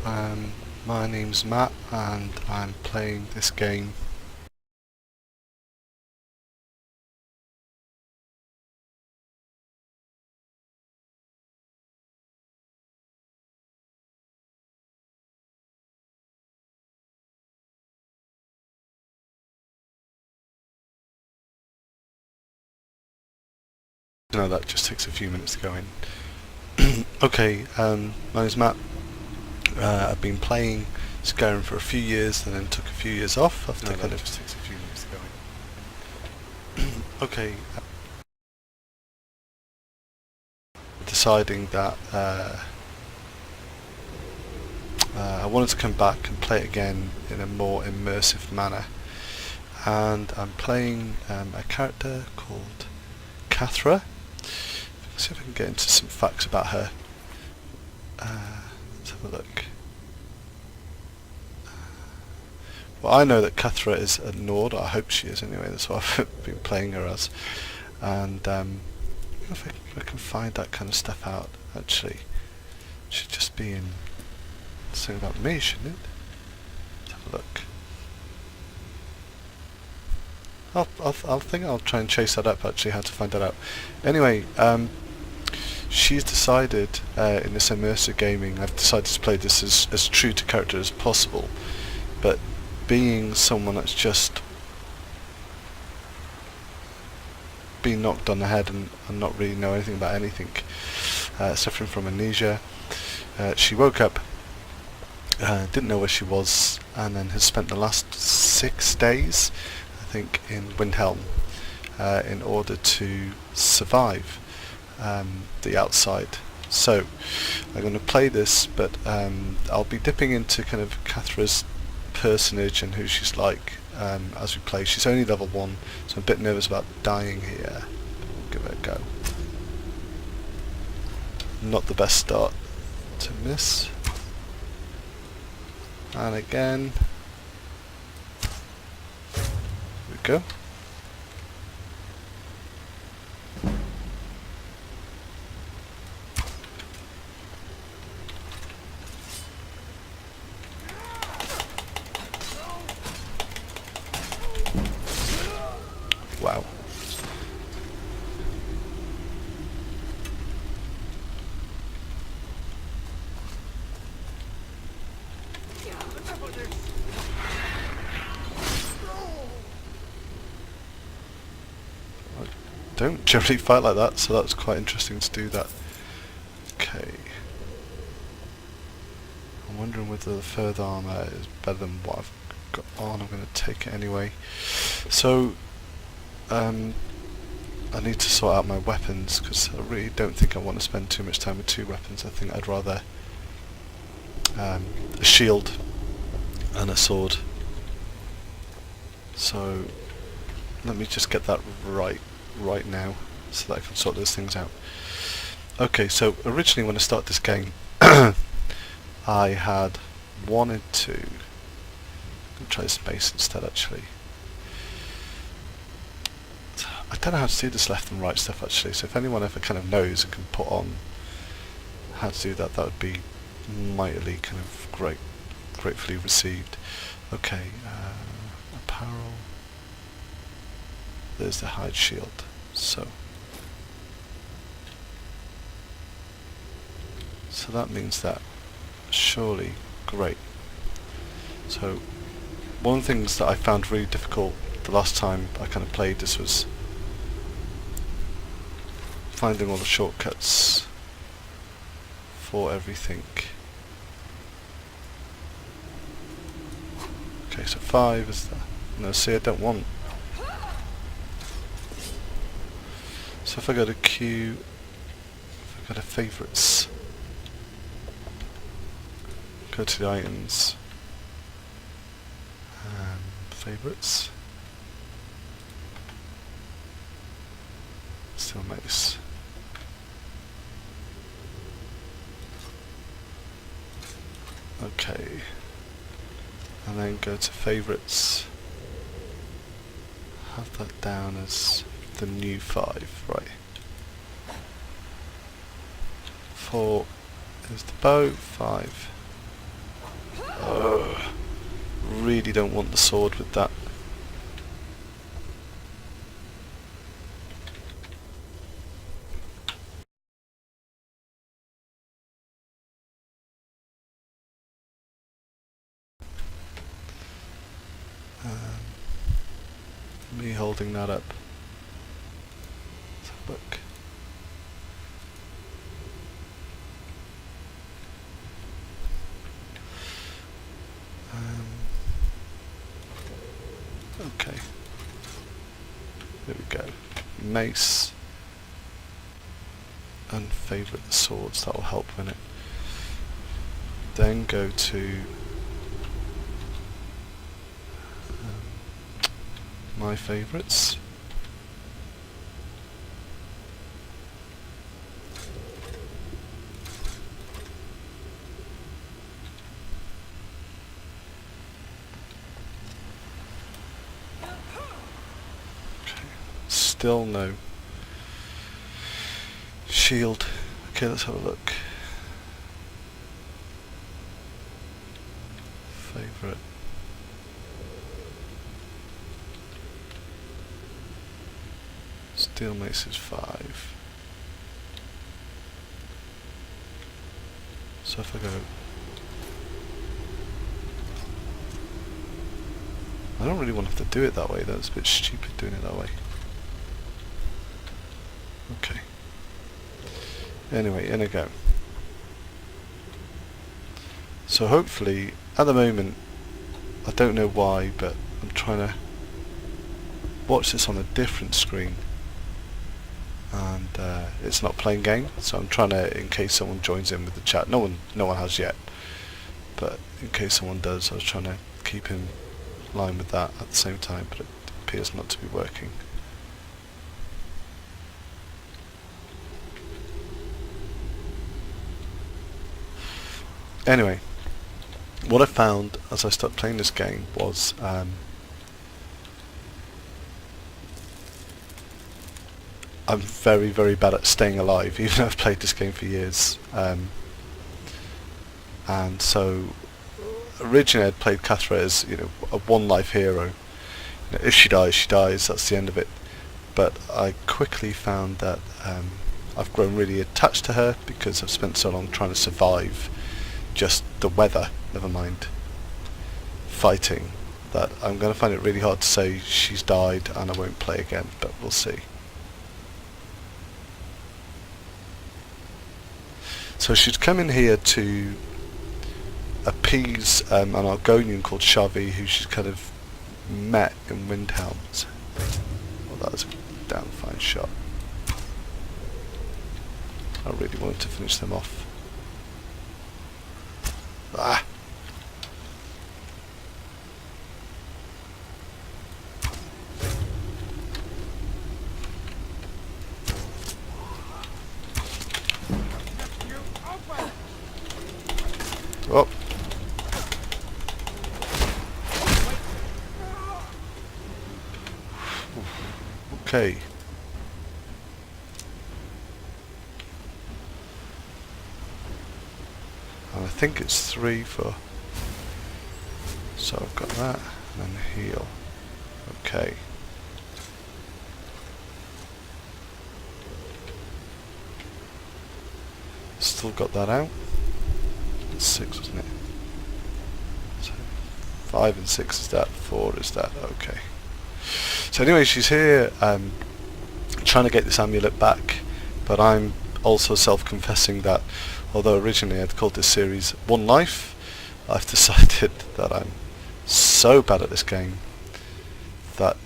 My name's Matt and I'm playing this game. No, that just takes a few minutes to go in. Okay, my name's Matt. I've been playing Skyrim for a few years and then took a few years off after just takes a few minutes to go in. Okay, deciding that I wanted to come back and play it again in a more immersive manner, and I'm playing a character called Kathra. Let's see if I can get into some facts about her. Let's have a look. Well, I know that Kathra is a Nord, or I hope she is anyway, that's what I've been playing her as. And if I can find that kind of stuff out, actually. It should just be in something about me, shouldn't it? Let's have a look. I think I'll try and chase that up, actually, how to find that out. Anyway, she's decided, in this immersive gaming, I've decided to play this as true to character as possible, but being someone that's just been knocked on the head and not really know anything about anything, suffering from amnesia, she woke up, didn't know where she was, and then has spent the last 6 days, I think, in Windhelm, in order to survive the outside. So I'm going to play this, but I'll be dipping into kind of Kathra's personage and who she's like as we play. She's only level 1, so I'm a bit nervous about dying here. We'll give it a go. Not the best start to miss. And again. Here we go. Wow. I don't generally fight like that, so that's quite interesting to do that. Okay. I'm wondering whether the further armour is better than what I've got on. I'm going to take it anyway. So I need to sort out my weapons, because I really don't think I want to spend too much time with 2 weapons. I think I'd rather a shield and a sword. So let me just get that right now, so that I can sort those things out. Okay, so originally when I started this game I had wanted to try space instead, actually. I don't know how to do this left and right stuff, actually, so if anyone ever kind of knows and can put on how to do that, that would be mightily kind of gratefully received. Okay, apparel. There's the hide shield. So that means that surely great. So one of the things that I found really difficult the last time I kind of played this was finding all the shortcuts for everything. Okay, so 5 is the... No, see, I don't want... So if I go to Q, if I go to favourites, go to the items, favourites, still mouse. Okay, and then go to favourites, have that down as the new 5, right. 4 is the bow, 5 Really don't want the sword with that. Me holding that up. Let's have a look. Okay. There we go. Mace. And favourite the swords, that will help win it. Then go to my favourites. Still no shield. Okay, let's have a look. Favourite. Steel mace is 5. So if I go... I don't really want to have to do it that way, that's a bit stupid doing it that way. Okay. Anyway, in I go. So hopefully, at the moment, I don't know why, but I'm trying to watch this on a different screen, and it's not playing game. So I'm trying to, in case someone joins in with the chat. No one has yet, but in case someone does, I was trying to keep in line with that at the same time, but it appears not to be working. Anyway, what I found as I started playing this game was I'm very, very bad at staying alive, even though I've played this game for years. And so, originally I'd played Kathra as, you know, a one-life hero. You know, if she dies, that's the end of it. But I quickly found that I've grown really attached to her because I've spent so long trying to survive just the weather, never mind fighting, that I'm going to find it really hard to say she's died and I won't play again, but we'll see. So she'd come in here to appease an Argonian called Shavi, who she's kind of met in Windhelms. Well, that was a damn fine shot. I really wanted to finish them off. Ah! Oh! Okay. And I think it's 3 for... So I've got that, and then heal. Okay. Still got that out. It's 6, wasn't it? So 5 and 6 is that, 4 is that, okay. So anyway, she's here trying to get this amulet back, but I'm also self-confessing that although originally I'd called this series One Life, I've decided that I'm so bad at this game that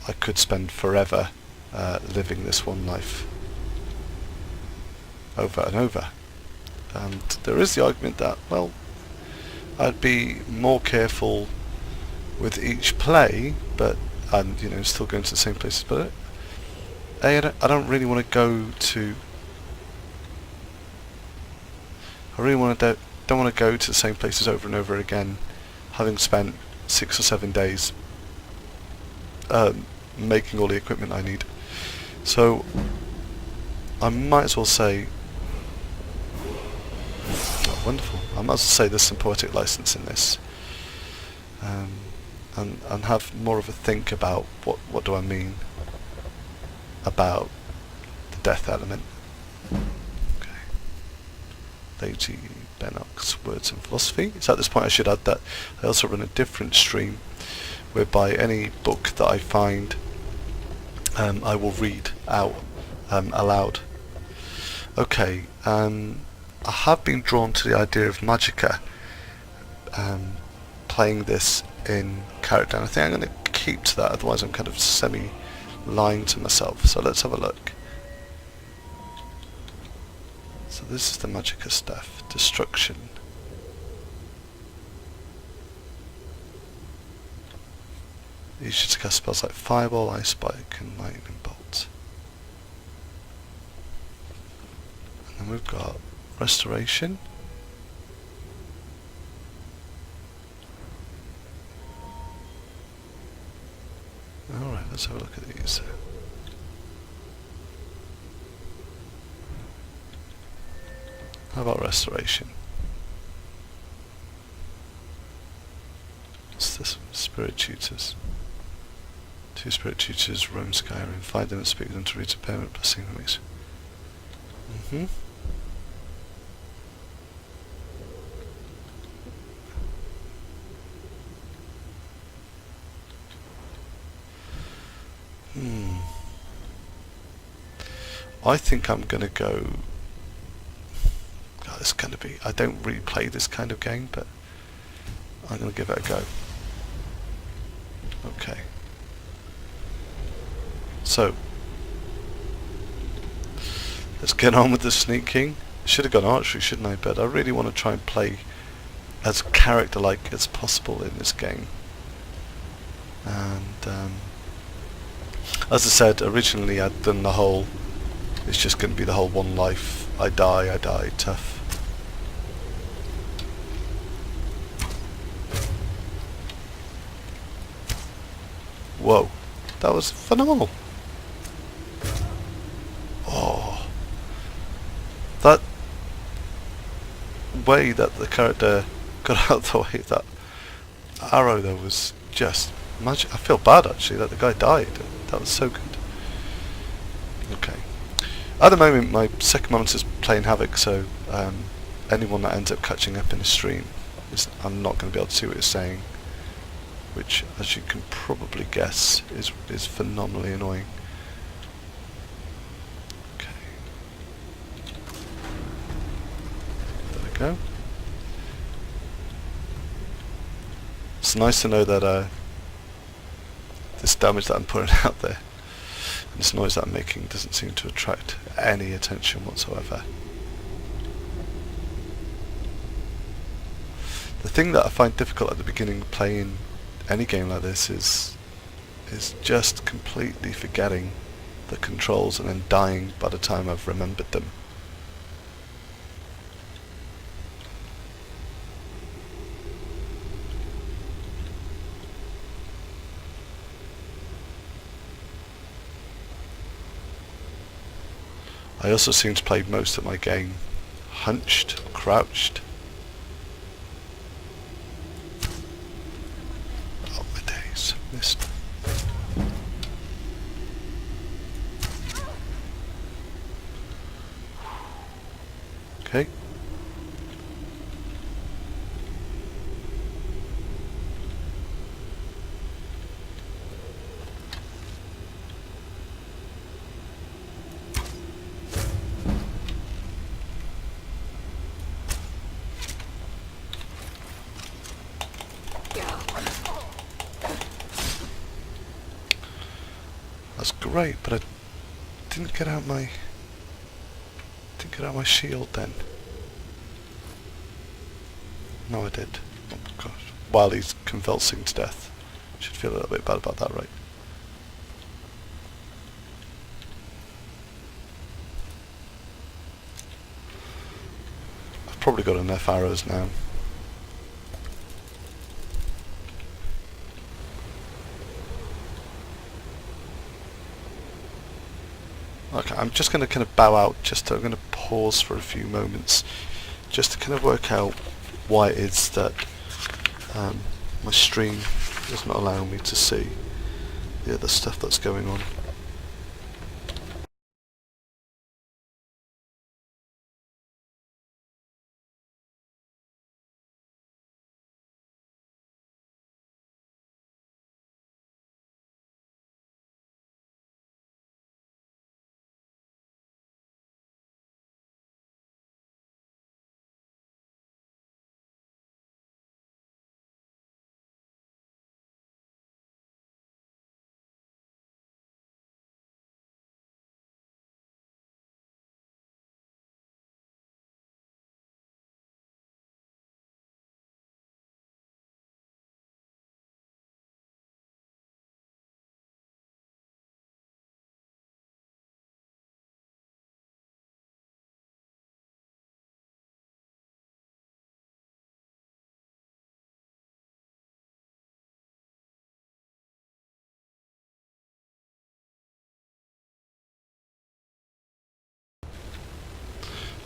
I could spend forever living this one life over and over. And there is the argument that, well, I'd be more careful with each play, but and you know, still going to the same places. But I don't really want to go to. I really don't want to go to the same places over and over again, having spent 6 or 7 days making all the equipment I need. So I might as well say, wonderful. I might as well say there's some poetic license in this. And have more of a think about what do I mean about the death element. Okay. Lady Bennock's Words and Philosophy. So at this point I should add that I also run a different stream whereby any book that I find I will read out aloud. Okay, I have been drawn to the idea of Magicka playing this in character, and I think I'm going to keep to that, otherwise I'm kind of semi-lying to myself. So let's have a look. So this is the Magicka stuff. Destruction. Use it to cast spells like Fireball, Ice Spike and Lightning Bolt. And then we've got Restoration. Alright, let's have a look at these. How about Restoration? What's this? Spirit Tutors. 2 Spirit Tutors roam Skyrim. Find them and speak with them to reach a permanent blessing enemies. I think I'm gonna go. God, it's gonna be. I don't really play this kind of game, but I'm gonna give it a go. Okay. So let's get on with the sneaking. Should have gone archery, shouldn't I? But I really want to try and play as character-like as possible in this game. And as I said, originally I'd done the whole. It's just going to be the whole one life. I die, tough. Whoa, that was phenomenal. Oh, that way that the character got out of the way of that arrow there was just magic. I feel bad actually that the guy died. That was so good. Okay. At the moment my second monitor's playing Havoc, so anyone that ends up catching up in a stream, I'm not going to be able to see what it's saying, which, as you can probably guess, is phenomenally annoying. Okay. There we go. It's nice to know that this damage that I'm putting out there, and this noise that I'm making, doesn't seem to attract any attention whatsoever. The thing that I find difficult at the beginning playing any game like this is just completely forgetting the controls and then dying by the time I've remembered them. I also seem to play most of my game hunched, crouched. Oh my days, missed. Okay. That's great, but I didn't get out my shield then. No, I did. Oh gosh. While he's convulsing to death. Should feel a little bit bad about that, right? I've probably got enough arrows now. Okay, I'm just going to kind of bow out, I'm going to pause for a few moments just to kind of work out why it is that my stream is not allowing me to see the other stuff that's going on.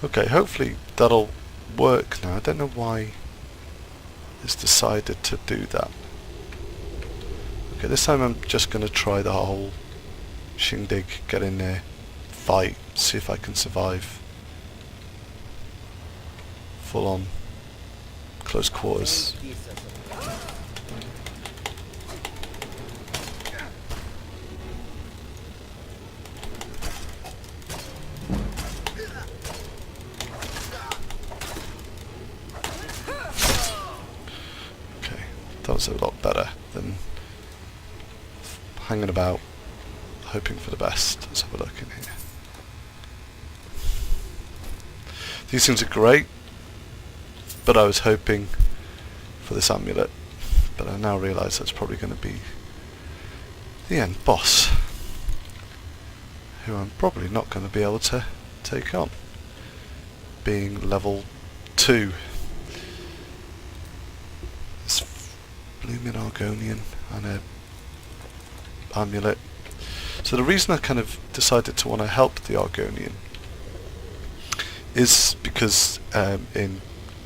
Okay, hopefully that'll work now. I don't know why it's decided to do that. Okay, this time I'm just going to try the whole shindig, get in there, fight, see if I can survive. Full on close quarters. That was a lot better than hanging about, hoping for the best. Let's have a look in here. These things are great, but I was hoping for this amulet, but I now realise that's probably going to be the end boss, who I'm probably not going to be able to take on, being level 2. Blooming Argonian and a amulet. So the reason I kind of decided to want to help the Argonian is because in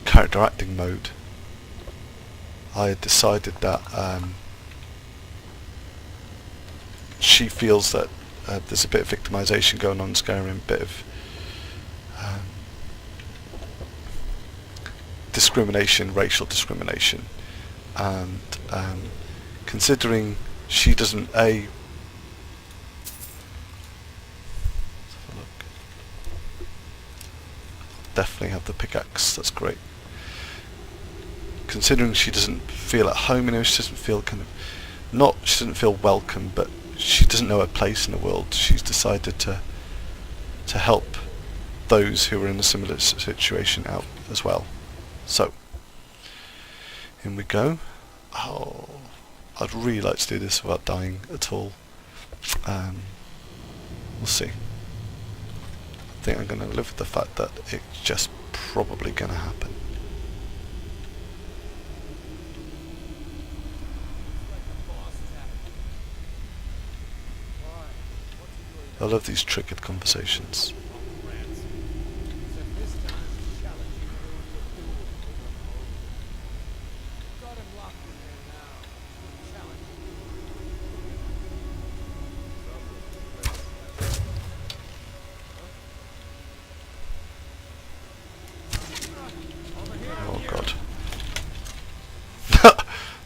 character acting mode I had decided that she feels that there's a bit of victimization going on in Skyrim, a bit of discrimination, racial discrimination. And considering she doesn't definitely have the pickaxe, that's great. Considering she doesn't feel at home, you know, she doesn't feel she doesn't feel welcome, but she doesn't know her place in the world. She's decided to help those who are in a similar situation out as well. So in we go. Oh, I'd really like to do this without dying at all. We'll see. I think I'm going to live with the fact that it's just probably going to happen. I love these triggered conversations.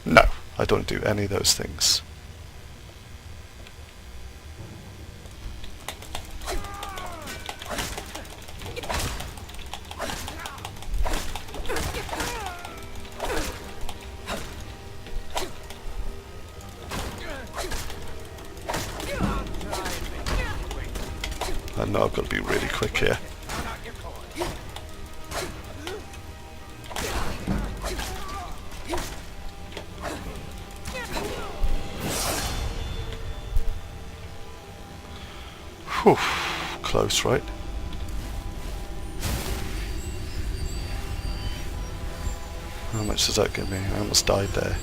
No, I don't do any of those things. I know I've got to be really quick here. Whew, close, right? How much does that give me? I almost died there.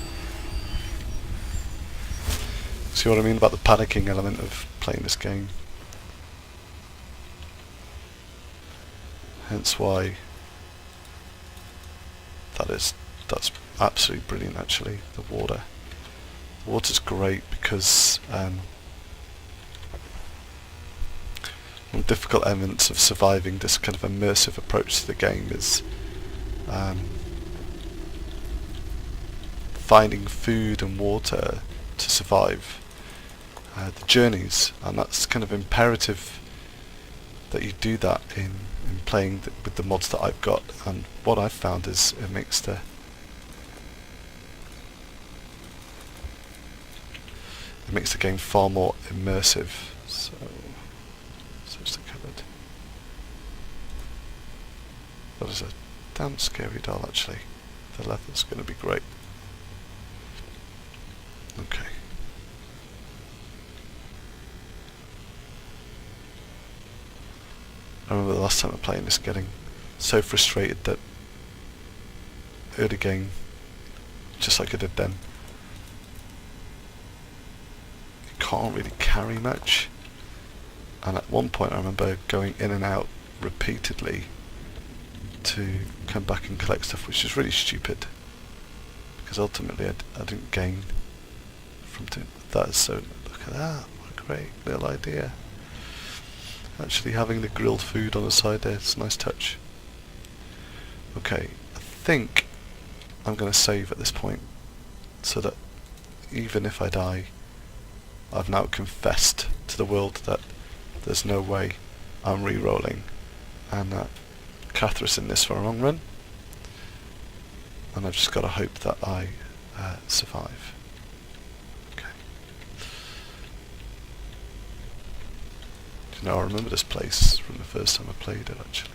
See what I mean about the panicking element of playing this game? Hence why that's absolutely brilliant. Actually, the water's great because one of the difficult elements of surviving this kind of immersive approach to the game is finding food and water to survive the journeys, and that's kind of imperative that you do that in playing with the mods that I've got. And what I've found is it makes the game far more immersive. So search the cupboard. That is a damn scary doll, actually. The leather's going to be great. Okay. I remember the last time I played this, getting so frustrated that early game, just like I did then, you can't really carry much. And at one point I remember going in and out repeatedly to come back and collect stuff, which is really stupid, because ultimately I didn't gain from doing that. So look at that, what a great little idea. Actually having the grilled food on the side there, it's a nice touch. Okay, I think I'm going to save at this point, so that even if I die, I've now confessed to the world that there's no way I'm re-rolling, and that Kathra's in this for a long run, and I've just got to hope that I survive. Okay. Do you know, I remember this place from the first time I played it, actually.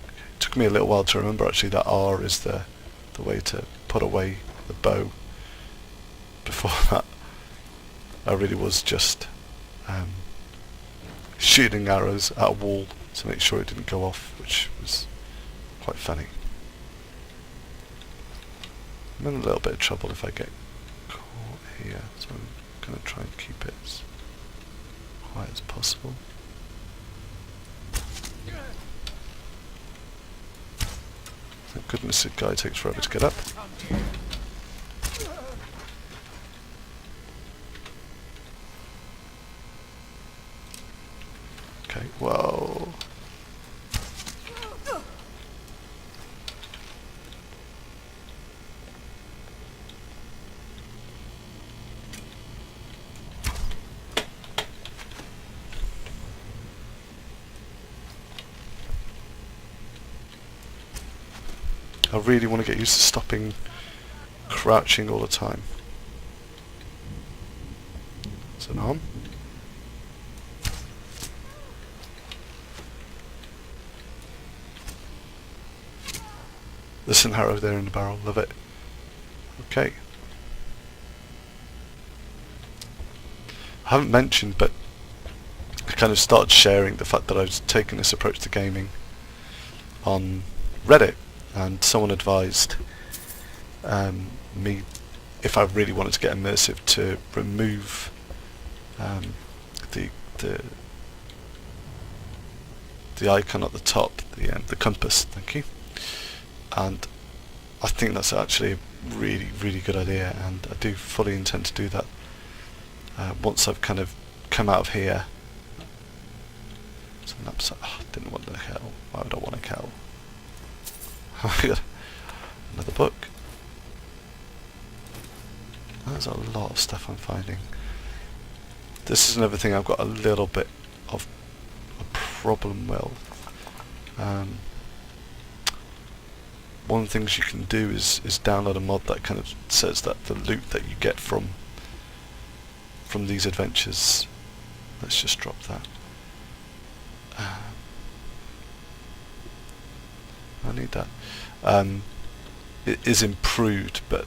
Okay. It took me a little while to remember, actually, that R is the way to put away the bow. Before that, I really was just shooting arrows at a wall to make sure it didn't go off, which was quite funny. I'm in a little bit of trouble if I get caught here, so I'm going to try and keep it as quiet as possible. Thank goodness this guy takes forever to get up. Okay, whoa. I really want to get used to stopping crouching all the time. Is it on? There's an arrow there in the barrel, love it. Okay. I haven't mentioned, but I kind of started sharing the fact that I was taking this approach to gaming on Reddit, and someone advised me, if I really wanted to get immersive, to remove the icon at the top, the compass. Thank you. And I think that's actually a really, really good idea, and I do fully intend to do that once I've kind of come out of here. So I didn't want a kettle. Why would I want a kettle? Oh my god, another book. There's a lot of stuff I'm finding. This is another thing I've got a little bit of a problem with. One of the things you can do is download a mod that kind of says that the loot that you get from these adventures, let's just drop that. I need that. It is improved, but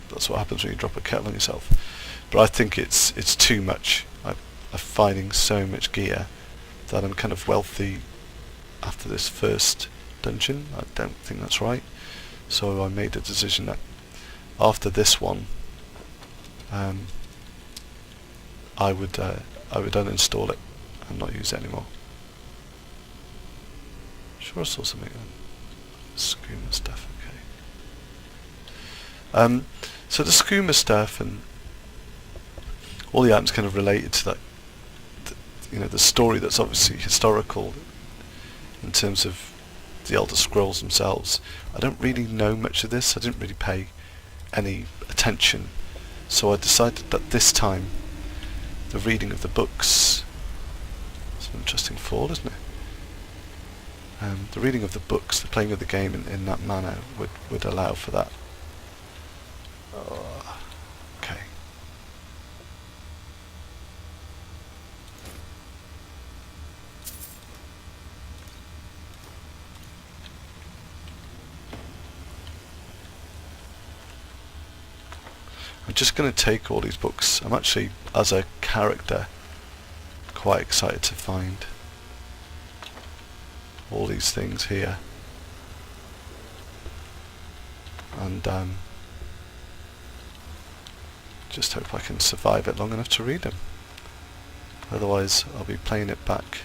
that's what happens when you drop a kettle on yourself. But I think it's too much. I'm finding so much gear that I'm kind of wealthy after this first dungeon. I don't think that's right. So I made the decision that after this one, I would uninstall it and not use it anymore. Sure, I saw something on skooma stuff. Okay. So the skooma stuff and all the items kind of related to that. You know, the story that's obviously historical in terms of the Elder Scrolls themselves. I don't really know much of this. I didn't really pay any attention, so I decided that this time the reading of the books, it's an interesting fall, isn't it? The reading of the books, the playing of the game in that manner would allow for that. Okay. I'm just going to take all these books. I'm actually, as a character, quite excited to find all these things here. And just hope I can survive it long enough to read them. Otherwise I'll be playing it back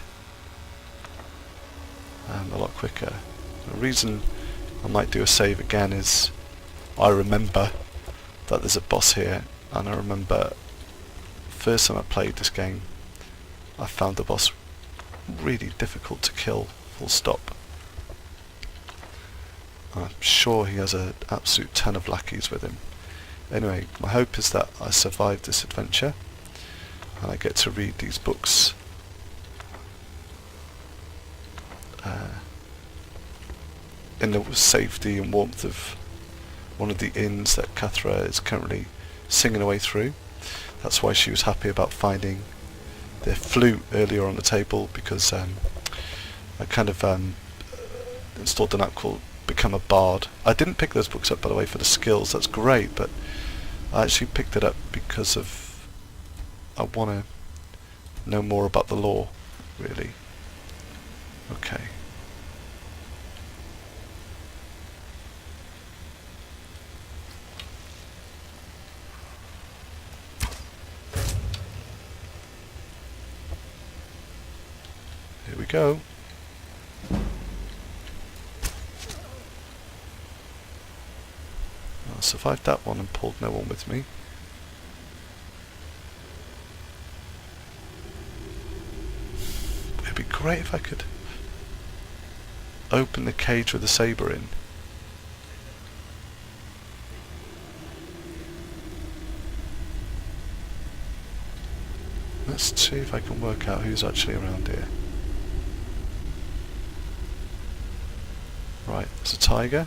a lot quicker. The reason I might do a save again is I remember that there's a boss here, and I remember first time I played this game I found the boss really difficult to kill, full stop. I'm sure he has an absolute ton of lackeys with him. Anyway, my hope is that I survive this adventure and I get to read these books in the safety and warmth of one of the inns that Kathra is currently singing away through. That's why she was happy about finding the flute earlier on the table, because I kind of installed an app called Become a Bard. I didn't pick those books up, by the way, for the skills. That's great, but I actually picked it up because of I want to know more about the lore, really. Okay. Here we go. I survived that one and pulled no one with me. It'd be great if I could open the cage with the saber in. Let's see if I can work out who's actually around here. Right, there's a tiger.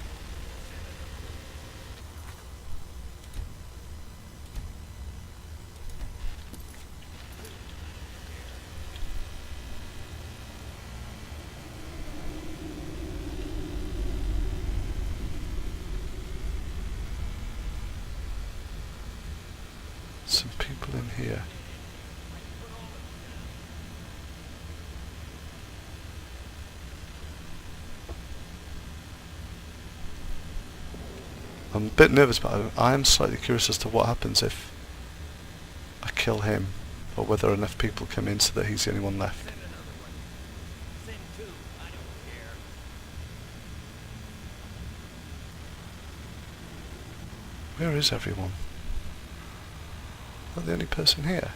Some people in here. I'm a bit nervous, but I am slightly curious as to what happens if I kill him, or whether enough people come in so that he's the only one left. Where is everyone? Am I the only person here?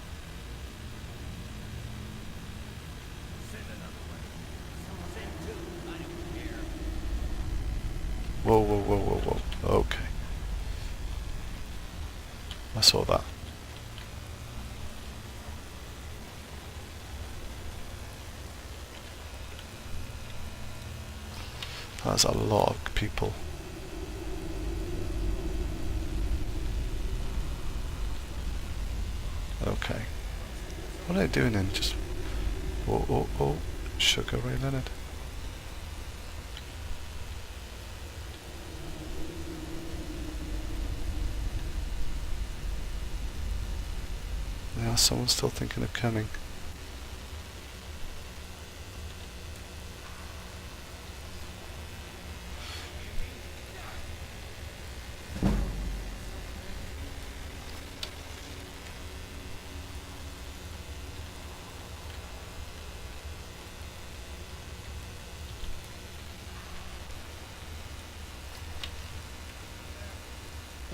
Whoa, whoa, whoa, whoa, whoa. Okay. I saw that. That's a lot of people. Okay. What are they doing then? Just... Oh, oh, oh. Sugar Ray Leonard. Yeah, someone's still thinking of coming.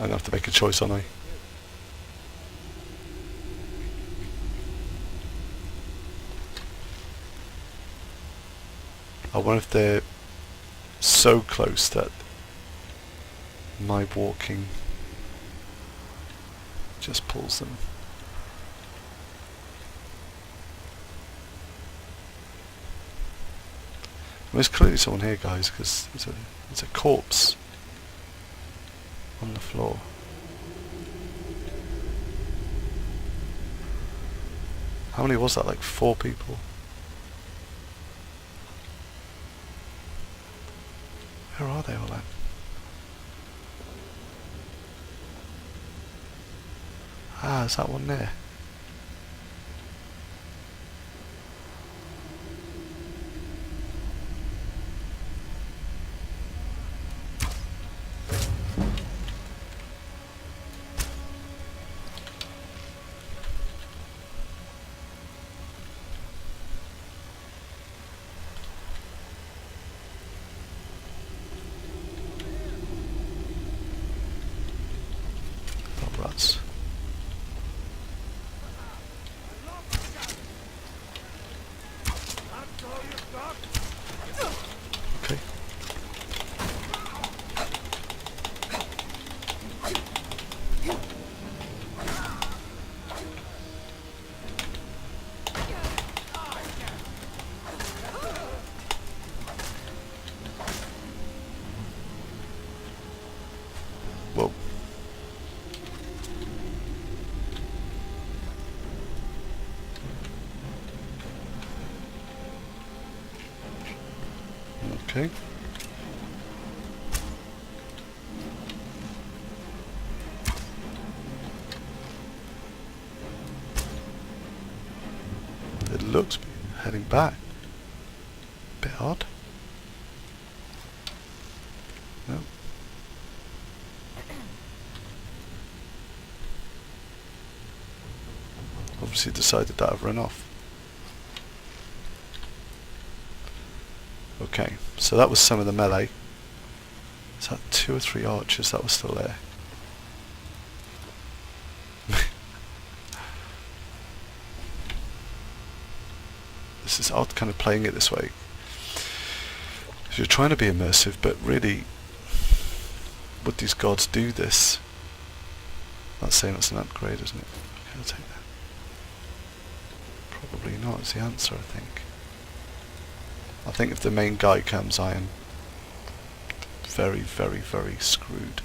I'm gonna have to make a choice, aren't I? I wonder if they're so close that my walking just pulls them. Well, there's clearly someone here, guys, because there's a corpse on the floor. How many was that? Like 4 people? Where are they all then? Ah, is that one there? Oh, rats. Okay. Whoa. Okay. It looks to be heading back. Bit odd. No. Obviously decided that I've run off. Okay, so that was some of the melee. Is that 2 or 3 archers that were still there? This is odd kind of playing it this way. So you're trying to be immersive, but really, would these gods do this? That's saying it's an upgrade, isn't it? Okay, I'll take that. Probably not is the answer, I think. I think if the main guy comes, I am very, very, very screwed.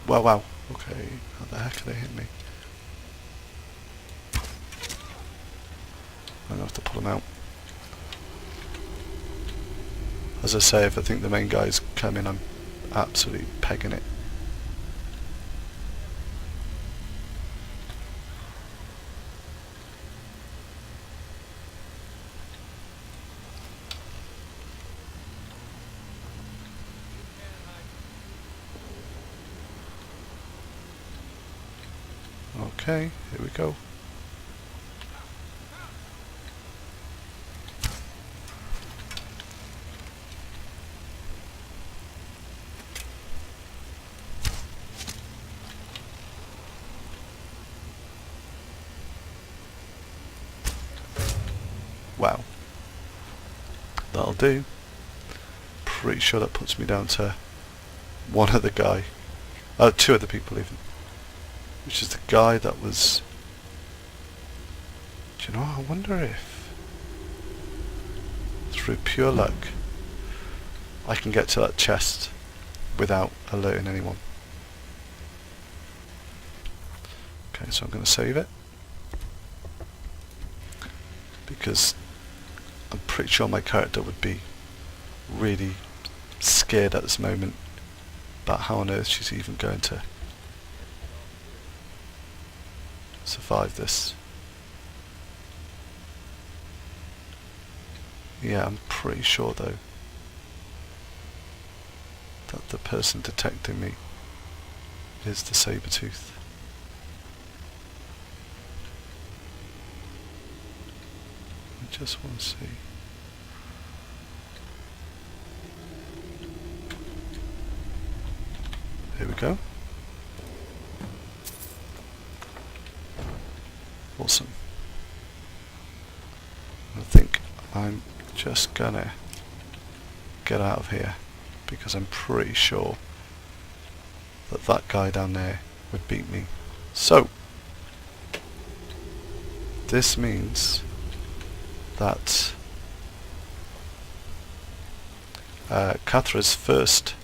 Wow, wow. Okay, how the heck are they hitting me? I'm gonna have to pull them out. As I say, if I think the main guy's coming, I'm absolutely pegging it. Okay, here we go. Wow. That'll do. Pretty sure that puts me down to one other guy. Oh, 2 other people even. Which is the guy that was... Do you know, I wonder if through pure luck I can get to that chest without alerting anyone. Okay, so I'm going to save it. Because I'm pretty sure my character would be really scared at this moment about how on earth she's even going to survive this. Yeah, I'm pretty sure though. that the person detecting me is the saber-tooth. I just want to see. Here we go. Awesome. I think I'm just gonna get out of here because I'm pretty sure that that guy down there would beat me. So this means that Kathra's first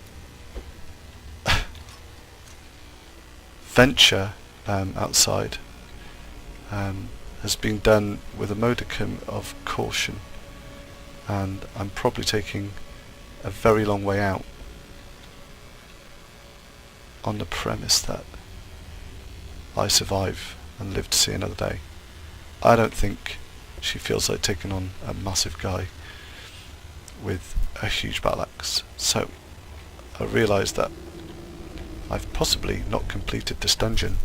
venture outside has been done with a modicum of caution, and I'm probably taking a very long way out on the premise that I survive and live to see another day. I don't think she feels like taking on a massive guy with a huge battle axe. So I realise that I've possibly not completed this dungeon,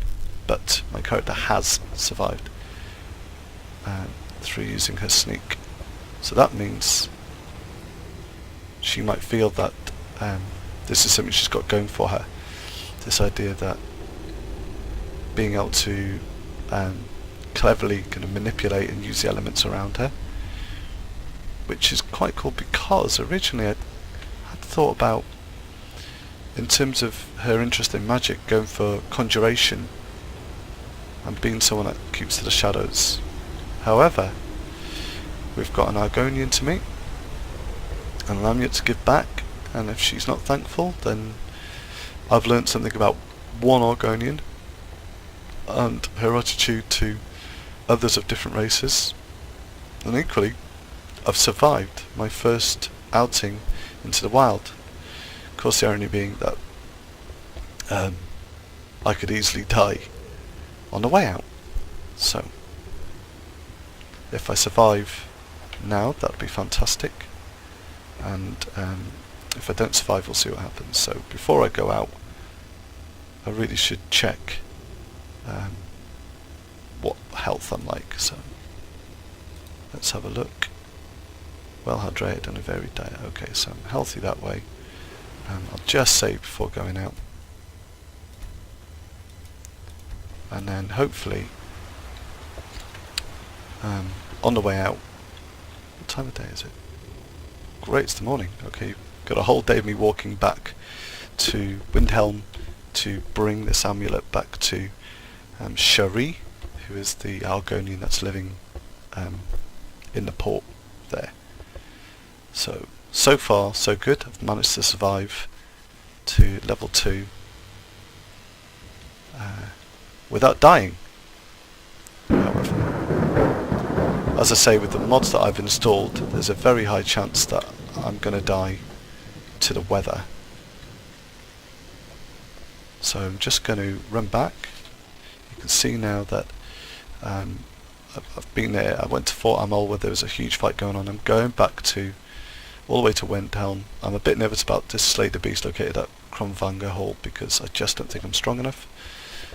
but my character has survived through using her sneak. So that means she might feel that this is something she's got going for her. This idea that being able to cleverly kind of manipulate and use the elements around her, which is quite cool, because originally I'd thought about, in terms of her interest in magic, going for conjuration and being someone that keeps to the shadows. However, we've got an Argonian to meet, and I'm yet to give back, and if she's not thankful, then I've learnt something about one Argonian and her attitude to others of different races. And equally, I've survived my first outing into the wild. Of course, the irony being that I could easily die on the way out. So if I survive now, that would be fantastic, and if I don't survive, we'll see what happens. So before I go out, I really should check what health I'm like. So let's have a look. Well hydrated and a varied diet. Okay, so I'm healthy that way. I'll just save before going out, and then hopefully on the way out. What time of day is it? Great, it's the morning. Okay, got a whole day of me walking back to Windhelm to bring this amulet back to Shari, who is the Argonian that's living in the port there. So far so good. I've managed to survive to level 2 without dying. However, as I say, with the mods that I've installed, there's a very high chance that I'm going to die to the weather. So I'm just going to run back. You can see now that I've been there. I went to Fort Amol where there was a huge fight going on. I'm going back to all the way to Windhelm. I'm a bit nervous about this Slay the Beast located at Cromvanga Hall because I just don't think I'm strong enough.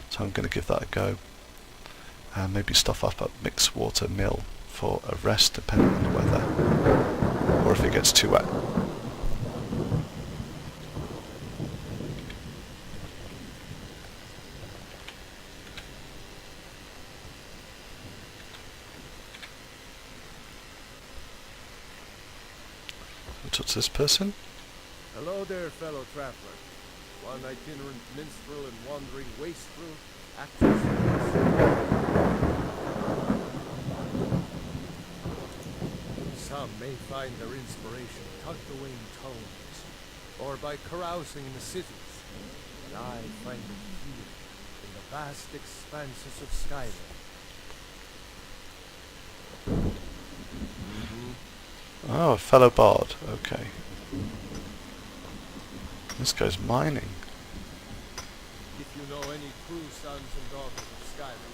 So I'm going to give that a go. And maybe stop up at Mixwater Mill for a rest depending on the weather, or if it gets too wet. What's this person? Hello there, fellow traveler. One itinerant minstrel and wandering wastrel, actress. Some may find their inspiration tucked away in tomes, or by carousing in the cities, but I find it here, in the vast expanses of Skyrim. Oh, a fellow bard. Okay. This guy's mining. If you know any true sons and daughters of Skyrim,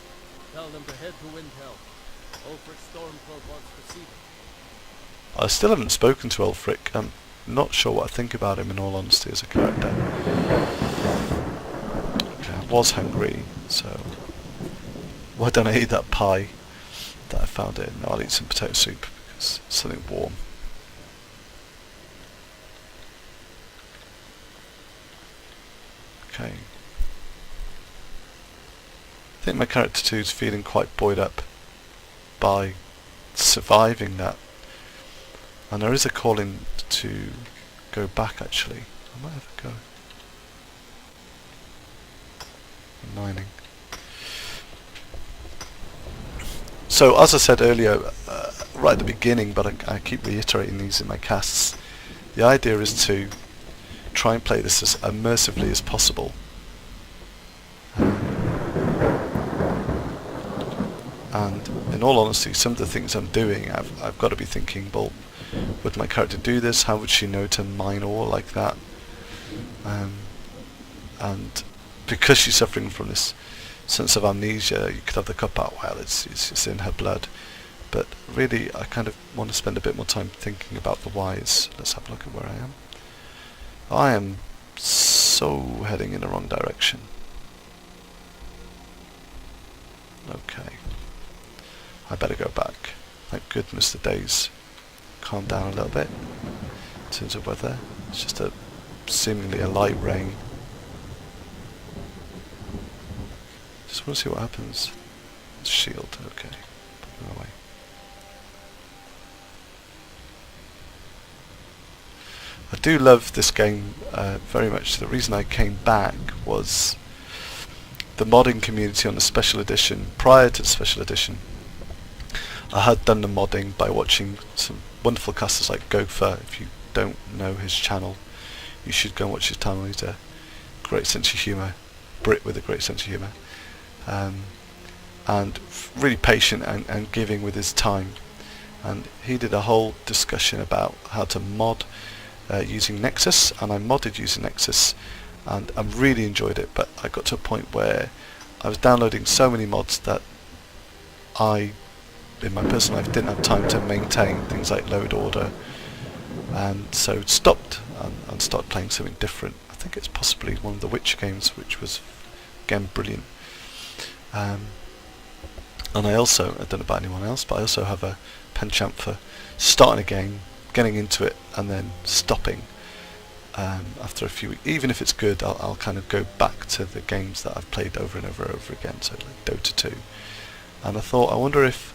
tell them to head to Windhelm. Ulfric Stormcloak wants to see them. I still haven't spoken to Ulfric. not sure what I think about him, in all honesty, as a character. Okay, I was hungry, so why don't I eat that pie that I found in? No, I'll eat some potato soup because it's something warm. Okay. I think my character 2 is feeling quite buoyed up by surviving that. And there is a calling to go back, actually. I might have a go. Mining. So, as I said earlier, right at the beginning, but I keep reiterating these in my casts, the idea is to try and play this as immersively as possible. And in all honesty, some of the things I'm doing, I've got to be thinking, well, would my character do this? How would she know to mine ore like that? And because she's suffering from this sense of amnesia, you could have the cop out, well, it's in her blood. But really, I kind of want to spend a bit more time thinking about the whys. Let's have a look at where I am. I am so heading in the wrong direction. Okay. I better go back. Thank goodness the days calmed down a little bit in terms of weather. It's just seemingly a light rain. Just want to see what happens. Shield, okay. Put them away. I do love this game very much. The reason I came back was the modding community on the special edition. Prior to the special edition, I had done the modding by watching some wonderful casters like Kathra. If you don't know his channel, you should go and watch his channel. He's a great sense of humour, Brit with a great sense of humour, and really patient and giving with his time. And he did a whole discussion about how to mod using Nexus, and I modded using Nexus, and I really enjoyed it. But I got to a point where I was downloading so many mods that I, in my personal life, didn't have time to maintain things like load order, and so stopped and started playing something different. I think it's possibly one of the Witcher games, which was again brilliant. And I also, I don't know about anyone else, but I also have a penchant for starting a game, getting into it, and then stopping after a few weeks. Even if it's good, I'll kind of go back to the games that I've played over and over and over again, so like Dota 2. And I thought, I wonder if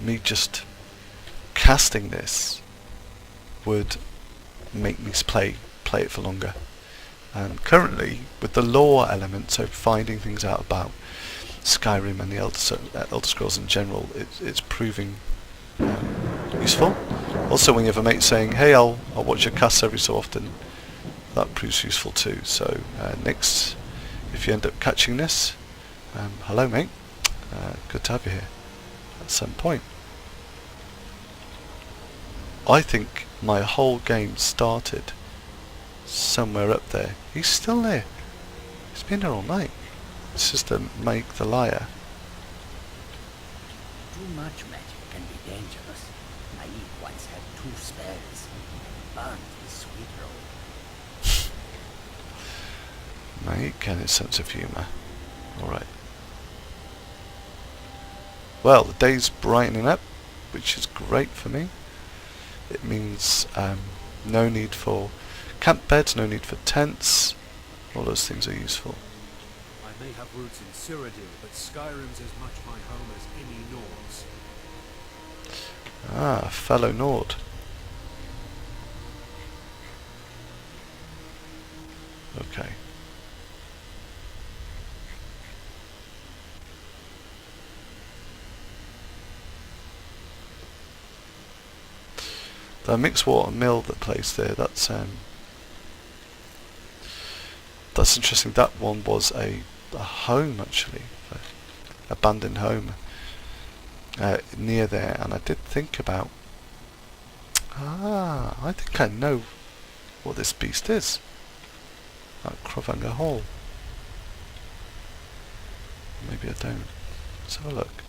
me just casting this would make me play it for longer. And currently, with the lore element, so finding things out about Skyrim and the Elder Scrolls in general, it's proving useful. Also, when you have a mate saying, "Hey, I'll watch your casts every so often," that proves useful too. So, Nix, if you end up catching this, hello, mate. Good to have you here. At some point, I think my whole game started somewhere up there. He's still there. He's been there all night. It's just to make the liar. Too much magic can be dangerous. I once had 2 spells. Burned with sweet roll. Mate, get his sense of humour. Alright. Well, the day's brightening up, which is great for me. It means no need for camp beds, no need for tents. All those things are useful. I may have roots in Cyrodiil, but Skyrim's as much my home as any Nords. Ah, fellow Nord. Okay. The mixed water mill that plays there, that's interesting. That one was a home, actually, abandoned home near there, and I did think about, I think I know what this beast is. At Crovangar Hall. Maybe I don't. Let's have a look.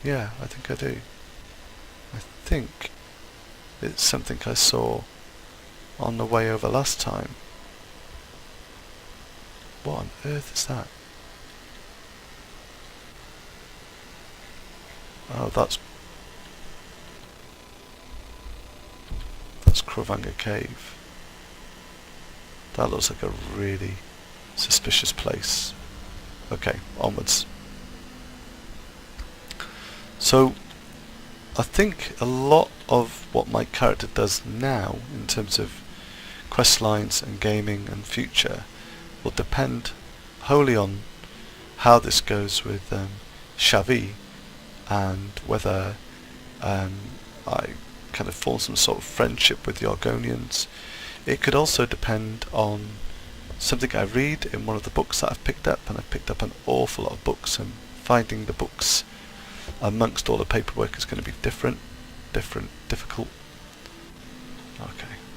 Yeah, I think I do. I think it's something I saw on the way over last time. What on earth is that? Oh, that's Krovanga Cave. That looks like a really suspicious place. Okay, onwards. So, I think a lot of what my character does now, in terms of quest lines and gaming and future, will depend wholly on how this goes with Xavi, and whether I kind of form some sort of friendship with the Argonians. It could also depend on something I read in one of the books that I've picked up, and I've picked up an awful lot of books, and finding the books amongst all the paperwork is going to be difficult. Okay,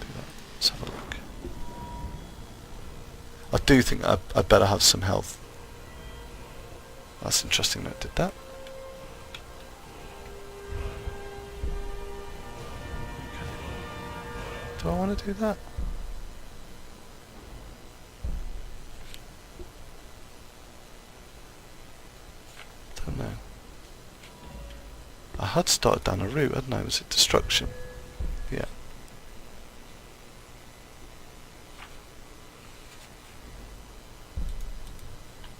do that. Let's have a look. I do think I'd better have some health. That's interesting that I did that. Okay. Do I want to do that? Don't know. I had started down a route, hadn't I? Was it destruction? Yeah.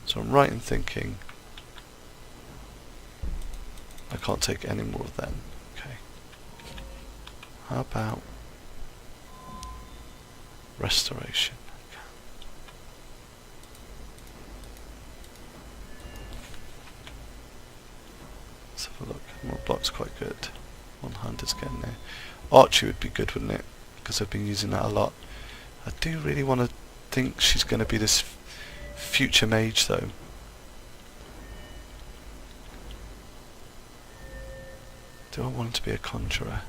So I'm right in thinking I can't take any more of them. Okay. How about restoration? Okay. Let's have a look. More block's quite good. One hand is getting there. Archery would be good, wouldn't it? Because I've been using that a lot. I do really want to think she's going to be this future mage, though. Do I want to be a conjurer?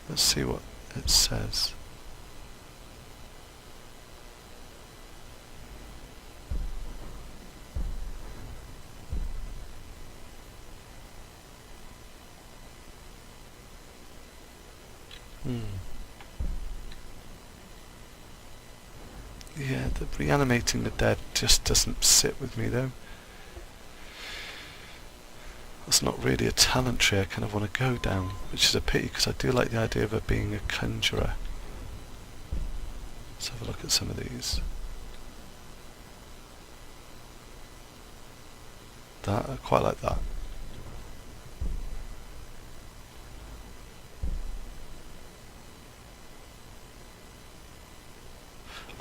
Let's see what it says. Yeah, the reanimating the dead just doesn't sit with me, though. That's not really a talent tree I kind of want to go down, which is a pity because I do like the idea of her being a conjurer. Let's have a look at some of these. That, I quite like that.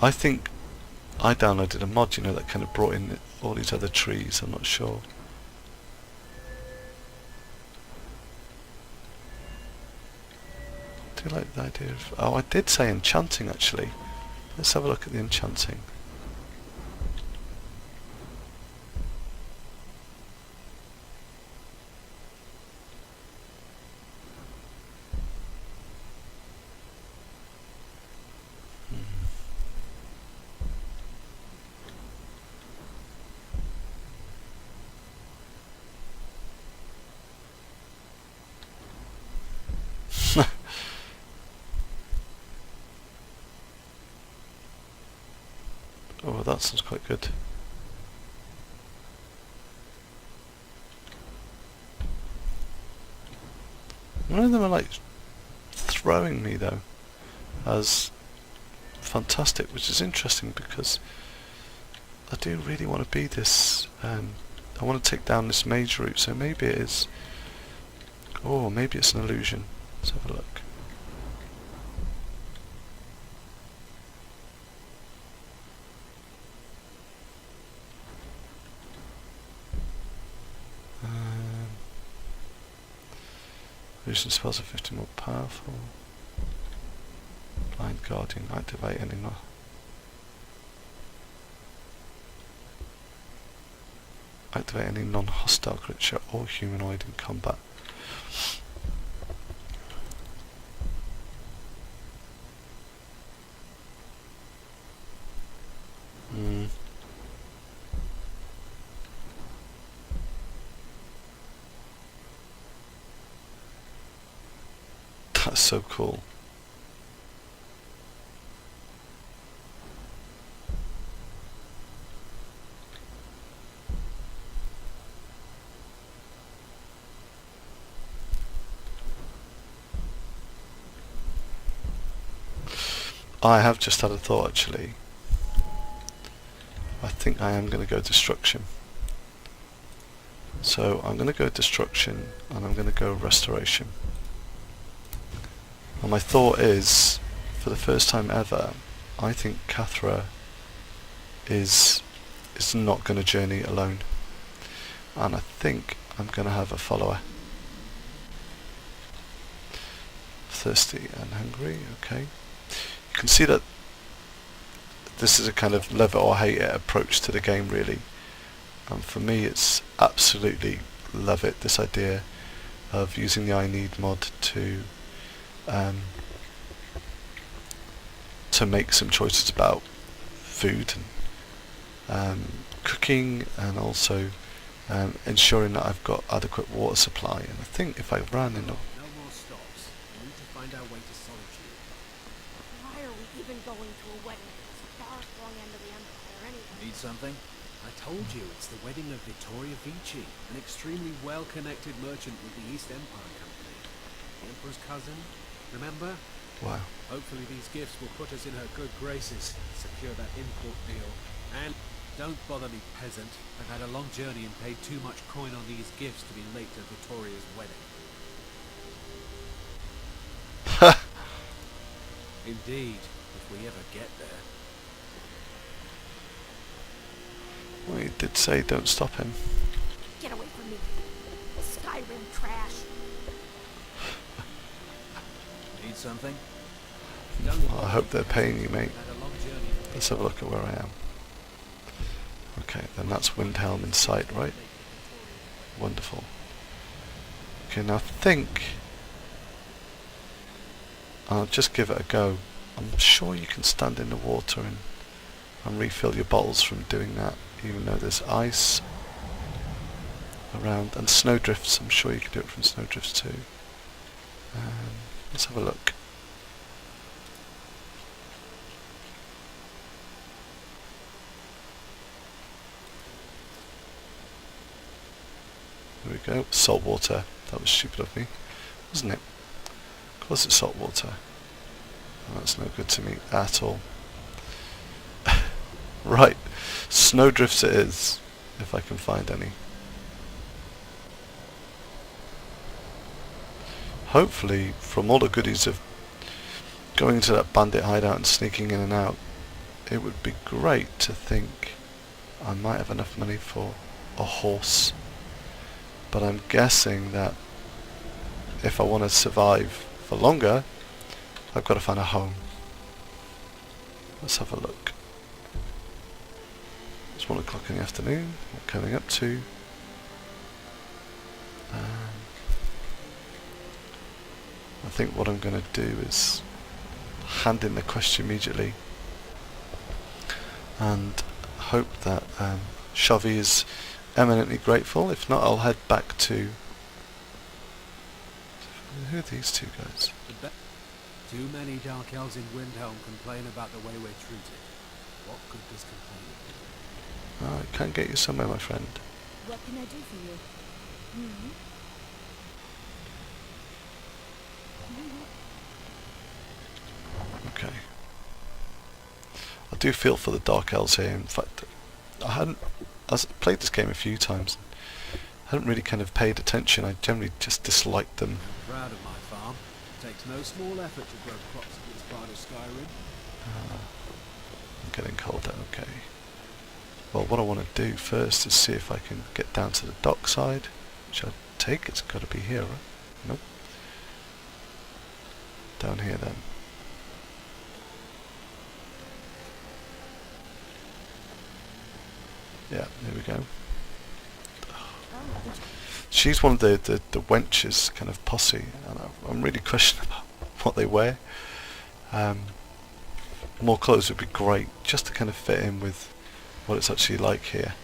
I think I downloaded a mod, you know, that kind of brought in all these other trees. I'm not sure. I do like the idea of... Oh, I did say enchanting, actually. Let's have a look at the enchanting. Oh, that sounds quite good. None of them are like throwing me though as fantastic, which is interesting because I do really want to be this. I want to take down this mage route, so maybe it is. Oh, maybe it's an illusion. Let's have a look. Illusion spells are 50 more powerful. Blind Guardian, activate any more. Activate any non-hostile creature or humanoid in combat. That's so cool. I have just had a thought actually. I think I am going to go destruction. So I'm going to go destruction and I'm going to go restoration. And my thought is, for the first time ever, I think Kathra is not going to journey alone. And I think I'm going to have a follower. Thirsty and hungry, okay. You can see that this is a kind of love it or hate it approach to the game really. And for me it's absolutely love it, this idea of using the I need mod to make some choices about food and cooking, and also ensuring that I've got adequate water supply. And I think if I ran in a... No more stops. We need to find our way to solitude. Why are we even going to a wedding? It's a far-flung end of the Empire, anyway. Need something? I told you, it's the wedding of Vittoria Vici, an extremely well-connected merchant with the East Empire Company. The Emperor's cousin, remember? Wow. Hopefully these gifts will put us in her good graces, secure that import deal. And don't bother me, peasant. I've had a long journey and paid too much coin on these gifts to be late to Vittoria's wedding. Indeed, if we ever get there. Well, he did say don't stop him. Get away from me. Skyrim trash. Need something? Well, I hope they're paying you, mate. Had a long journey. Let's have a look at where I am. Okay, then that's Windhelm in sight, right? Wonderful. Okay, now I think I'll just give it a go. I'm sure you can stand in the water and refill your bottles from doing that, even though there's ice around, and snowdrifts. I'm sure you can do it from snowdrifts too. Let's have a look. There we go. Salt water. That was stupid of me, wasn't it? Of course it's salt water. Oh, that's no good to me at all. Right. Snowdrifts it is, if I can find any. Hopefully, from all the goodies of going into that bandit hideout and sneaking in and out, it would be great to think I might have enough money for a horse. But I'm guessing that if I want to survive for longer, I've got to find a home. Let's have a look. It's 1 o'clock in the afternoon. We're coming up to I think what I'm going to do is hand in the question immediately and hope that Shavi is eminently grateful. If not, I'll head back to... Who are these two guys? Too many Dark Elves in Windhelm complain about the way we're treated. What good does complaining do? Oh, I can't get you somewhere, my friend. What can I do for you? Okay. I do feel for the Dark Elves here. In fact, I played this game a few times. I hadn't really kind of paid attention. I generally just disliked them. I'm proud of my farm. It takes no small effort to grow crops in this part of Skyrim. I'm getting colder, okay. Well, what I want to do first is see if I can get down to the dock side, which I take it's got to be here, right? Nope. Down here then. Yeah, there we go. She's one of the wenches kind of posse, and I'm really questioning about what they wear. More clothes would be great, just to kind of fit in with what it's actually like here.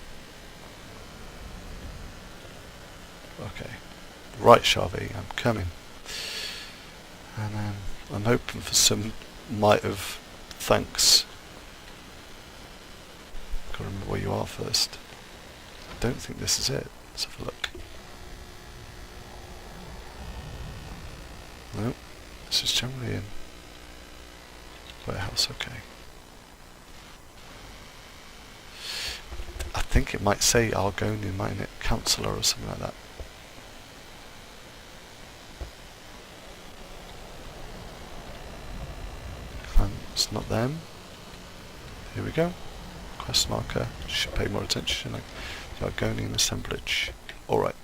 Okay. Right, Shavi, I'm coming. And I'm hoping for some mite of thanks. Gotta remember where you are first. I don't think this is it. Let's have a look. No, this is generally in warehouse. Okay. I think it might say Argonian, mightn't it? Councillor or something like that. And it's not them. Here we go. Quest marker. Should pay more attention. Like the Argonian assemblage. Alright.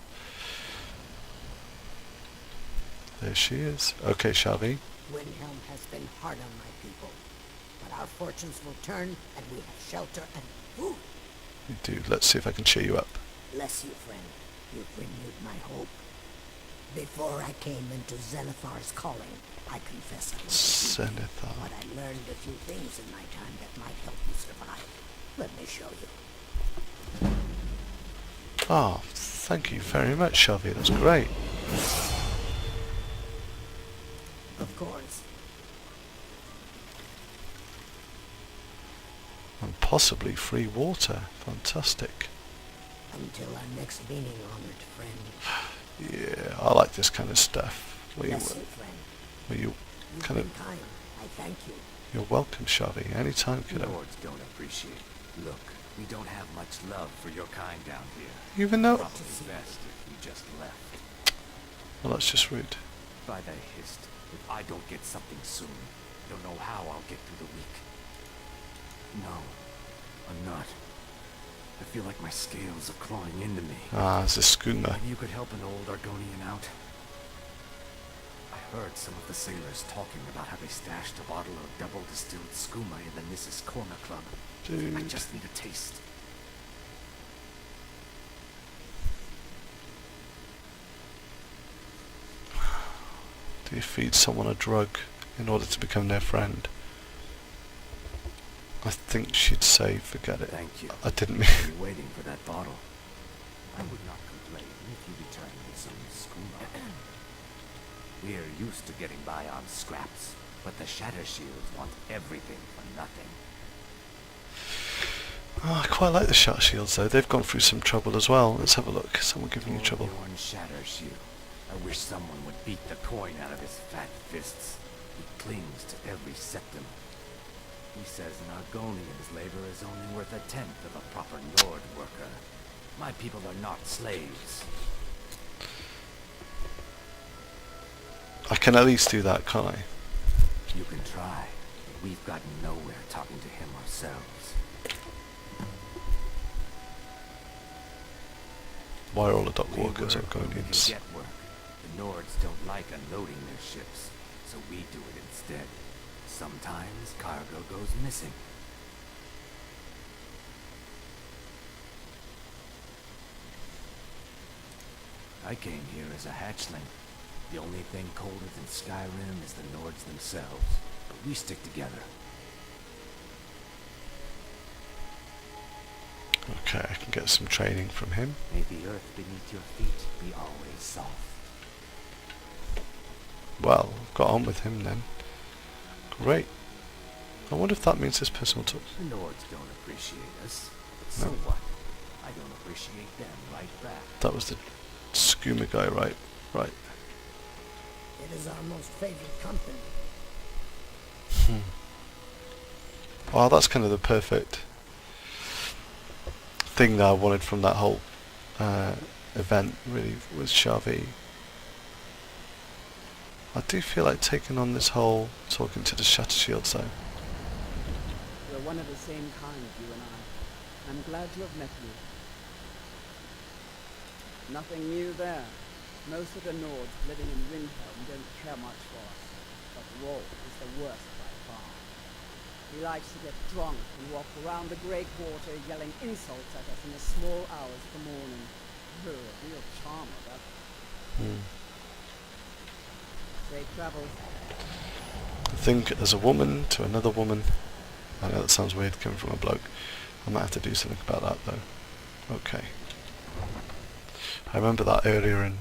There she is. Okay, Shavi. Windhelm has been hard on my people, but our fortunes will turn, and we have shelter and food. You do. Let's see if I can cheer you up. Bless you, friend. You've renewed my hope. Before I came into Zenithar's calling, I confess I was a thief, Zenithar. but I learned a few things in my time that might help you survive. Let me show you. Ah, thank you very much, Shavi. That's great. Of course. And possibly free water. Fantastic. Until our next meeting, honored friend. Yeah, I like this kind of stuff. Where you, Bless you, friend. where you You've kind been of, kind. I thank you. you're welcome, Shavi. Anytime, kiddo. Lords don't appreciate. Look, we don't have much love for your kind down here. Even though, Probably best if you just left. well, that's just rude. By the hist, if I don't get something soon, I don't know how I'll get through the week. No, I'm not. I feel like my scales are clawing into me. Ah, it's a schooner. Maybe you could help an old Argonian out. I heard some of the sailors talking about how they stashed a bottle of double distilled skooma in the Nissus Corner Club. I Dude. just need a taste. Do you feed someone a drug in order to become their friend? I think she'd say, forget it. Thank you. I didn't mean... I'll be waiting for that bottle. I would not complain if you returned with some skooma. We're used to getting by on scraps, but the Shatter Shields want everything for nothing. Oh, I quite like the shot shields though. They've gone through some trouble as well. Let's have a look. Someone giving you trouble. Torbjorn Shatter Shield. I wish someone would beat the coin out of his fat fists. He clings to every septum. He says an Argonian's labor is only worth a tenth of a proper Nord worker. My people are not slaves. I can at least do that, can't I? You can try, but we've gotten nowhere talking to him ourselves. Why are all the dock We workers work when we can Argonians? get work. The Nords don't like unloading their ships, so we do it instead. Sometimes cargo goes missing. I came here as a hatchling. The only thing colder than Skyrim is the Nords themselves, but we stick together. Okay, I can get some training from him. May the earth beneath your feet be always soft. Well, I've got on with him then. Great. I wonder if that means this person will talk. The Nords don't appreciate us, but so No. what? I don't appreciate them right back. That was the skooma guy, right? Right. It is our most favored company. Well, that's kind of the perfect thing that I wanted from that whole event, really, was Shavi. I do feel like taking on this whole talking to the Shatter Shields though. We're one of the same kind, you and I. I'm glad to have met you. Nothing new there. Most of the Nords living in Windhelm don't care much for us, but Rolf is the worst by far. He likes to get drunk and walk around the Grey Quarter yelling insults at us in the small hours of the morning. Oh, a real charmer, that. Safe travels. I think as a woman to another woman, I know that sounds weird coming from a bloke, I might have to do something about that though. Okay. I remember that earlier in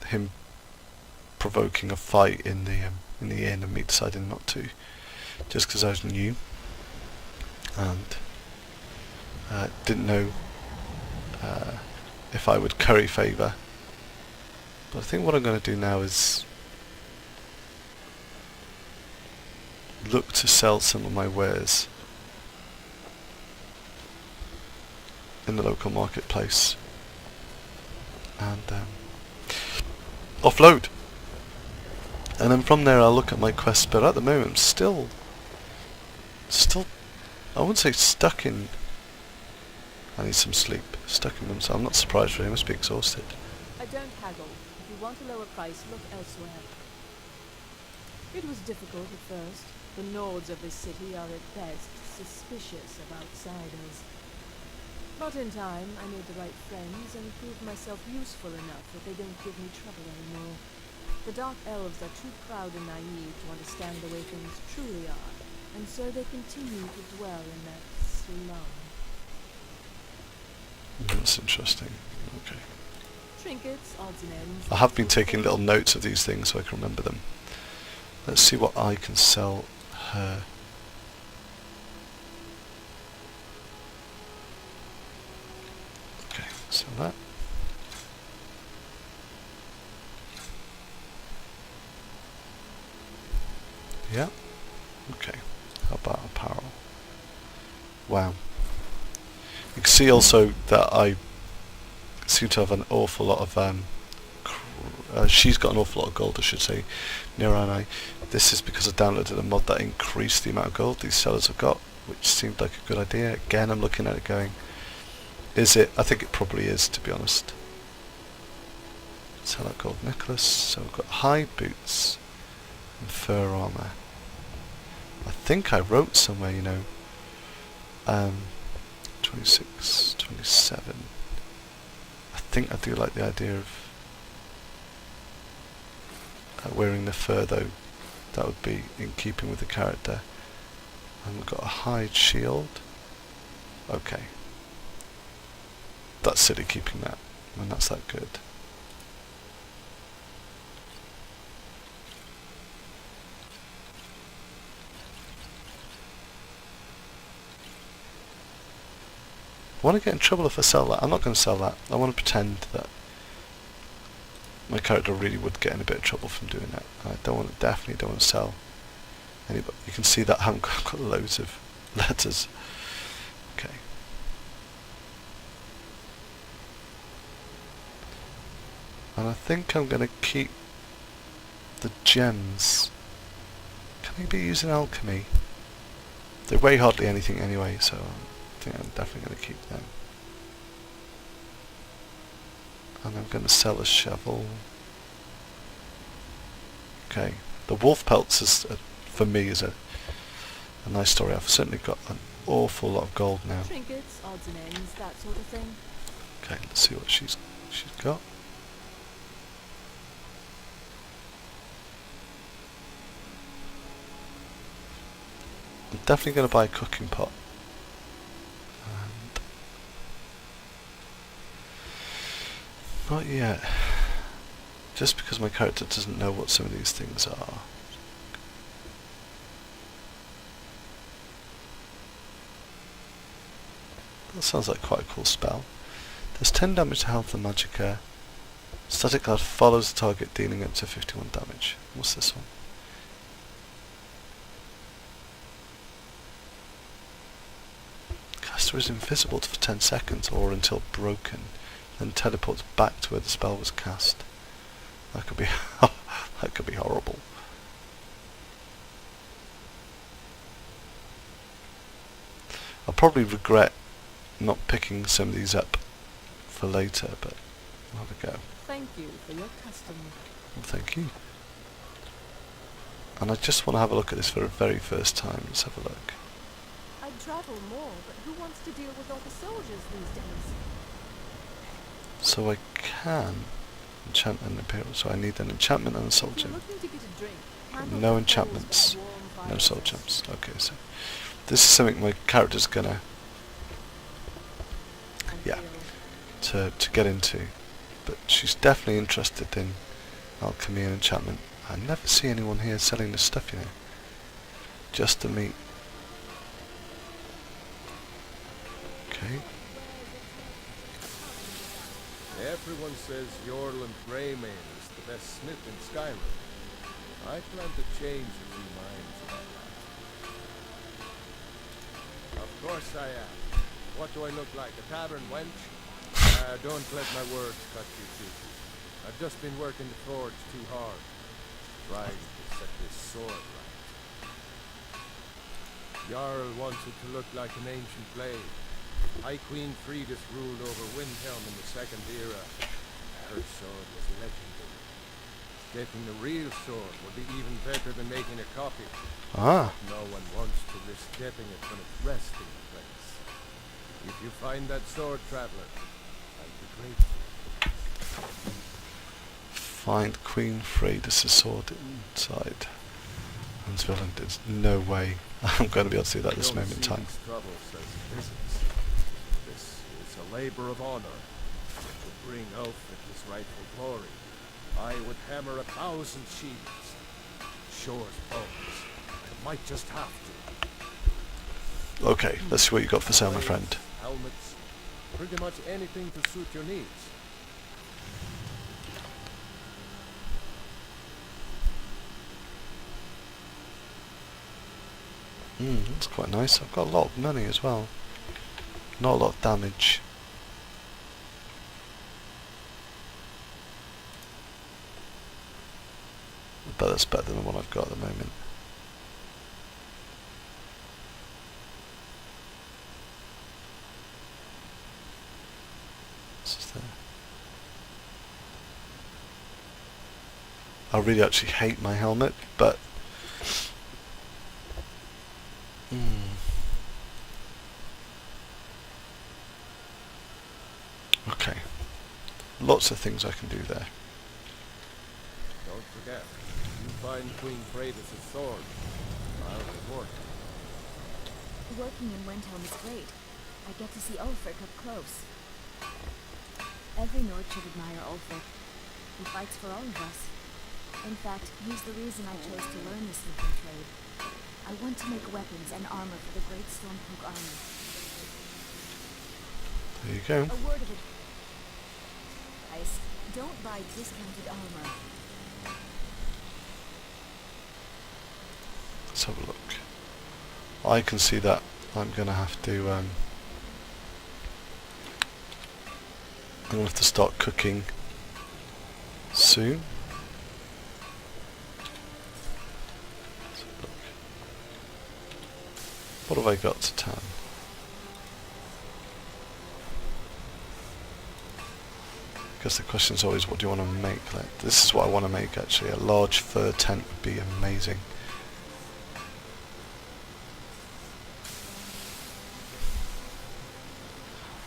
him provoking a fight in the inn, and me deciding not to, just because I was new and didn't know if I would curry favour. But I think what I'm going to do now is look to sell some of my wares in the local marketplace and offload, and then from there I'll look at my quests. But at the moment I'm still I wouldn't say stuck in. I need some sleep. Stuck in them, so I'm not surprised really. I must be exhausted. I don't haggle. If you want a lower price, look elsewhere. It was difficult at first. The Nords of this city are at best suspicious of outsiders. But in time, I made the right friends and proved myself useful enough that they don't give me trouble anymore. The Dark Elves are too proud and naive to understand the way things truly are, and so they continue to dwell in that slum. That's interesting. Okay. Trinkets, odds and ends. I have been taking little notes of these things so I can remember them. Let's see what I can sell her. Okay, sell that. Yeah. Okay. How about apparel? Wow. You can see also that I seem to have an awful lot of she's got an awful lot of gold, I should say, Nira and I. This is because I downloaded a mod that increased the amount of gold these sellers have got, which seemed like a good idea. Again, I'm looking at it going, is it? I think it probably is, to be honest. Sell that gold necklace. So we've got high boots and fur armour. I think I wrote somewhere, 26, 27. I think I do like the idea of wearing the fur though. That would be in keeping with the character. And we've got a hide shield. Okay. That's silly keeping that when that's that good. I want to get in trouble if I sell that. I'm not going to sell that. I want to pretend that my character really would get in a bit of trouble from doing that. I definitely don't want to sell any. But you can see that I haven't got loads of letters. Okay. And I think I'm going to keep the gems. Can they be used in alchemy? They weigh hardly anything anyway, so I think I'm definitely going to keep them. And I'm going to sell a shovel. Okay, the wolf pelts is for me is a nice story. I've certainly got an awful lot of gold now. Trinkets, odds and ends, that sort of thing. Okay, let's see what she's got. I'm definitely going to buy a cooking pot. Not yet. Just because my character doesn't know what some of these things are. That sounds like quite a cool spell. Does 10 damage to health and magicka. Static card follows the target, dealing up to 51 damage. What's this one? Caster is invisible for 10 seconds or until broken. Then teleports back to where the spell was cast. That could be that could be horrible. I'll probably regret not picking some of these up for later, but I'll have a go. Thank you for your custom. Well, thank you. And I just want to have a look at this for the very first time. Let's have a look. I'd travel more, but who wants to deal with all the soldiers these days? So I can enchant an imperial. So I need an enchantment and a soul If you're gem. looking to get a drink, handle No the enchantments, bowls with a warm no soul fire. gems. Okay, so this is something my character's gonna And yeah. feel to get into, but she's definitely interested in alchemy and enchantment. I never see anyone here selling this stuff, you know. Just the meat. Okay. Everyone says Yorland Greymane is the best smith in Skyrim. I plan to change a few minds about that. Of course I am. What do I look like, a tavern wench? Don't let my words cut you too. I've just been working the forge too hard, trying to set this sword right. Jarl wants it to look like an ancient blade. High Queen Fridis ruled over Windhelm in the Second Era. Her sword was legendary. Getting the real sword would be even better than making a copy. Ah. No one wants to risk getting it when it's resting in place. If you find that sword, traveler, I'd be grateful. Find Queen Freydis' sword inside Huntsville, and there's no way I'm going to be able to do that at this moment in time. This is a labor of honor. To bring Ulfric his rightful glory, I would hammer 1,000 shields. Short bones. I might just have to. Okay, let's see what you got for sale, my friend. Helmets. Pretty much anything to suit your needs. That's quite nice. I've got a lot of money as well. Not a lot of damage. But that's better than what I've got at the moment. What's this there? I really actually hate my helmet, but okay. Lots of things I can do there. Don't forget, you find Queen Freydis' sword, I'll reward you. Working in Windhelm is great. I get to see Ulfric up close. Every Nord should admire Ulfric. He fights for all of us. In fact, he's the reason I chose to learn the smithing trade. I want to make weapons and armor for the Great Stormcloak army. There you go. A word of advice: don't buy discounted armor. Let's have a look. I can see that I'm going to have to I'm going to have to start cooking soon. Let's have a look. What have I got to tan? I guess the question is always, what do you want to make? Like, this is what I want to make actually. A large fur tent would be amazing.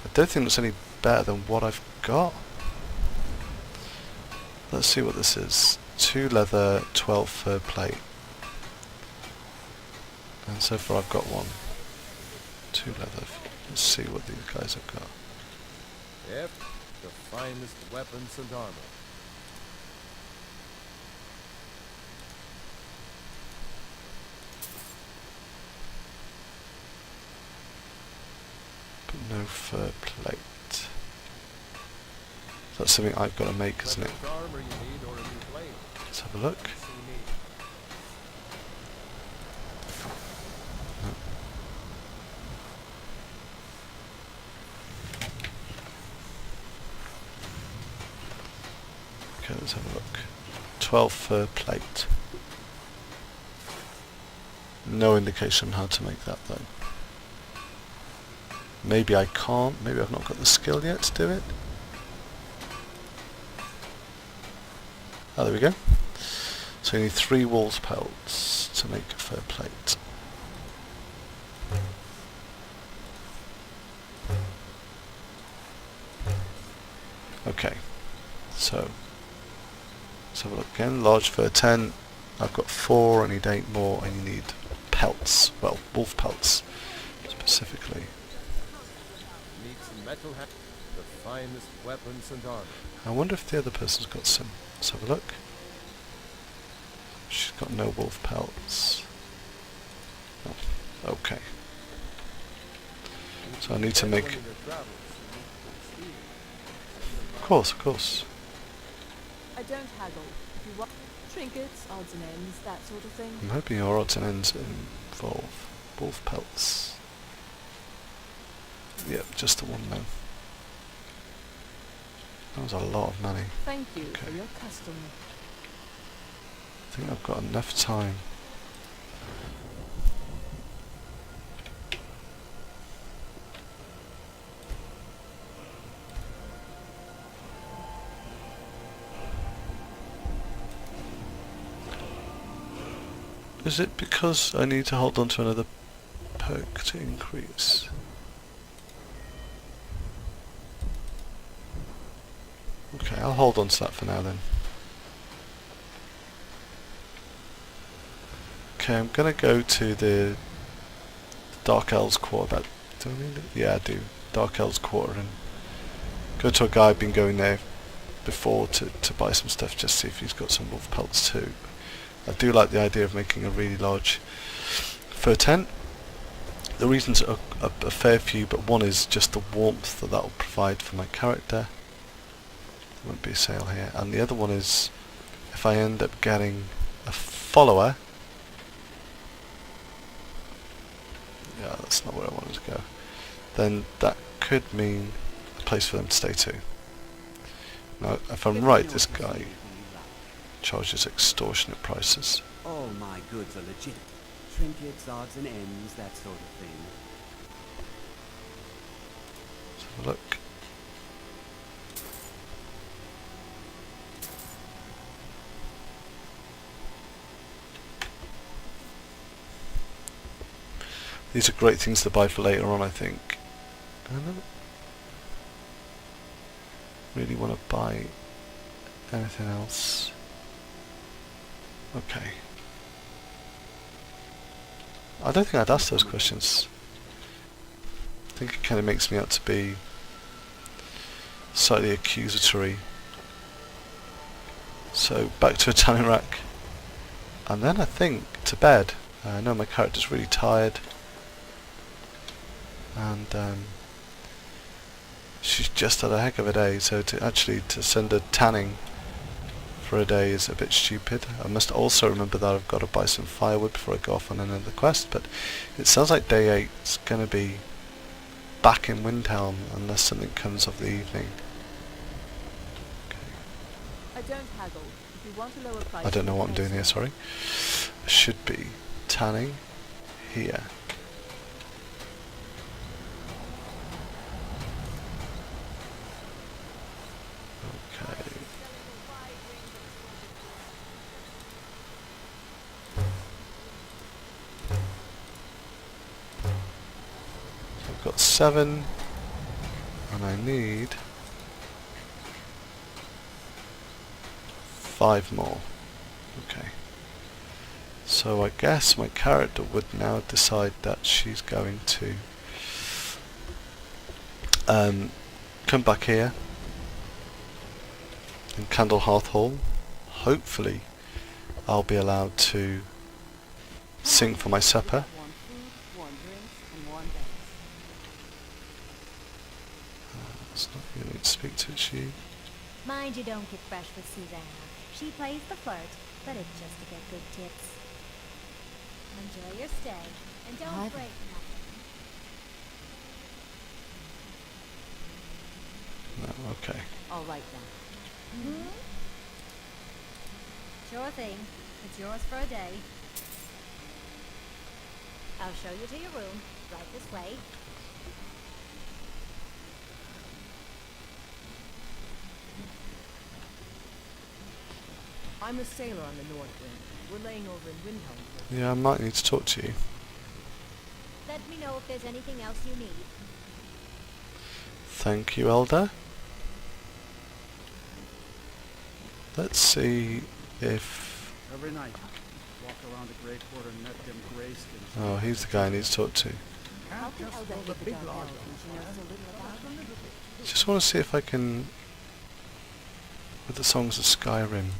I don't think it's any better than what I've got. Let's see what this is. 2 leather, 12 fur plate. And so far I've got 1. 2 leather. Let's see what these guys have got. Yep, the finest weapons and armor. But no fur plate. That's something I've got to make, isn't it? Armor you need or a new blade. Let's have a look. No. Okay, let's have a look. 12 fur plate. No indication on how to make that though. Maybe I can't, maybe I've not got the skill yet to do it. Oh, there we go. So you need 3 wolves pelts to make a fur plate. Okay, so let's have a look again. Large fur tent. I've got 4, I need 8 more, and you need pelts. Well, wolf pelts specifically. Need some metal the finest weapons and armor. I wonder if the other person's got some. Let's have a look. She's got no wolf pelts. Oh, okay. So I need to make... Of course. I don't haggle. If you want trinkets, odds and ends, that sort of thing. I'm hoping your odds and ends involve wolf pelts. Yep, just the one then. That was a lot of money. Thank you Okay. for your custom. I think I've got enough time. Is it because I need to hold on to another perk to increase? Okay, I'll hold on to that for now then. Okay, I'm gonna go to the Dark Elves Quarter. Do I need it? Yeah, I do. Dark Elves Quarter and go to a guy I've been going there before to buy some stuff, just see if he's got some wolf pelts too. I do like the idea of making a really large fur tent. The reasons are a fair few, but one is just the warmth that will provide for my character. There won't be a sale here. And the other one is if I end up getting a follower. Yeah, that's not where I wanted to go. Then that could mean a place for them to stay too. Now, if I'm right, this guy charges extortionate prices. All my goods are legit. Trinkets, odds and ends, that sort of thing. Let's have a look. These are great things to buy for later on, I think. I don't really want to buy anything else. Okay. I don't think I'd ask those questions. I think it kind of makes me out to be slightly accusatory. So back to a tanning rack, and then I think to bed. I know my character's really tired, and she's just had a heck of a day. So to send her tanning for a day is a bit stupid. I must also remember that I've got to buy some firewood before I go off on another quest, but it sounds like day 8 is going to be back in Windhelm unless something comes of the evening. Okay. I don't haggle. If you want a lower price, I don't know what I'm doing here, sorry. I should be tanning here. Okay. I've got 7 and I need 5 more. Okay. So I guess my character would now decide that she's going to come back here in Candlehearth Hall. Hopefully I'll be allowed to sing for my supper. One food, one drink, and one dance. It's not you need to speak to, she. Mind you don't get fresh with Susanna. She plays the flirt, but it's just to get good tips. Enjoy your stay, and don't break nothing. No, okay. All right then. Mm-hmm. Sure thing. It's yours for a day. I'll show you to your room, right this way. I'm a sailor on the North Wind. We're laying over in Windhelm. Yeah, I might need to talk to you. Let me know if there's anything else you need. Thank you, Elder. Let's see if... Every night, walk around the Grey Quarter and let them grayskin. Oh, he's the guy I need to talk to. How can Elder hit the Dark Elves when she knows so little about them? Just want to see if I can... with the songs of Skyrim.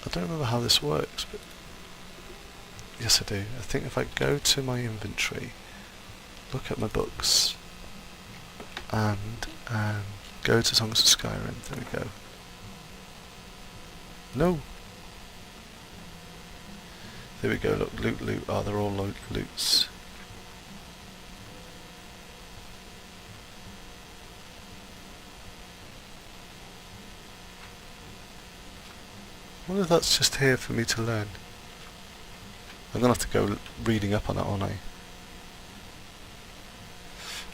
I don't remember how this works, but yes I do. I think if I go to my inventory, look at my books, and go to Songs of Skyrim, there we go. No! There we go, look, loot. Oh, they're all loots. I wonder if that's just here for me to learn. I'm gonna have to go reading up on it, aren't I?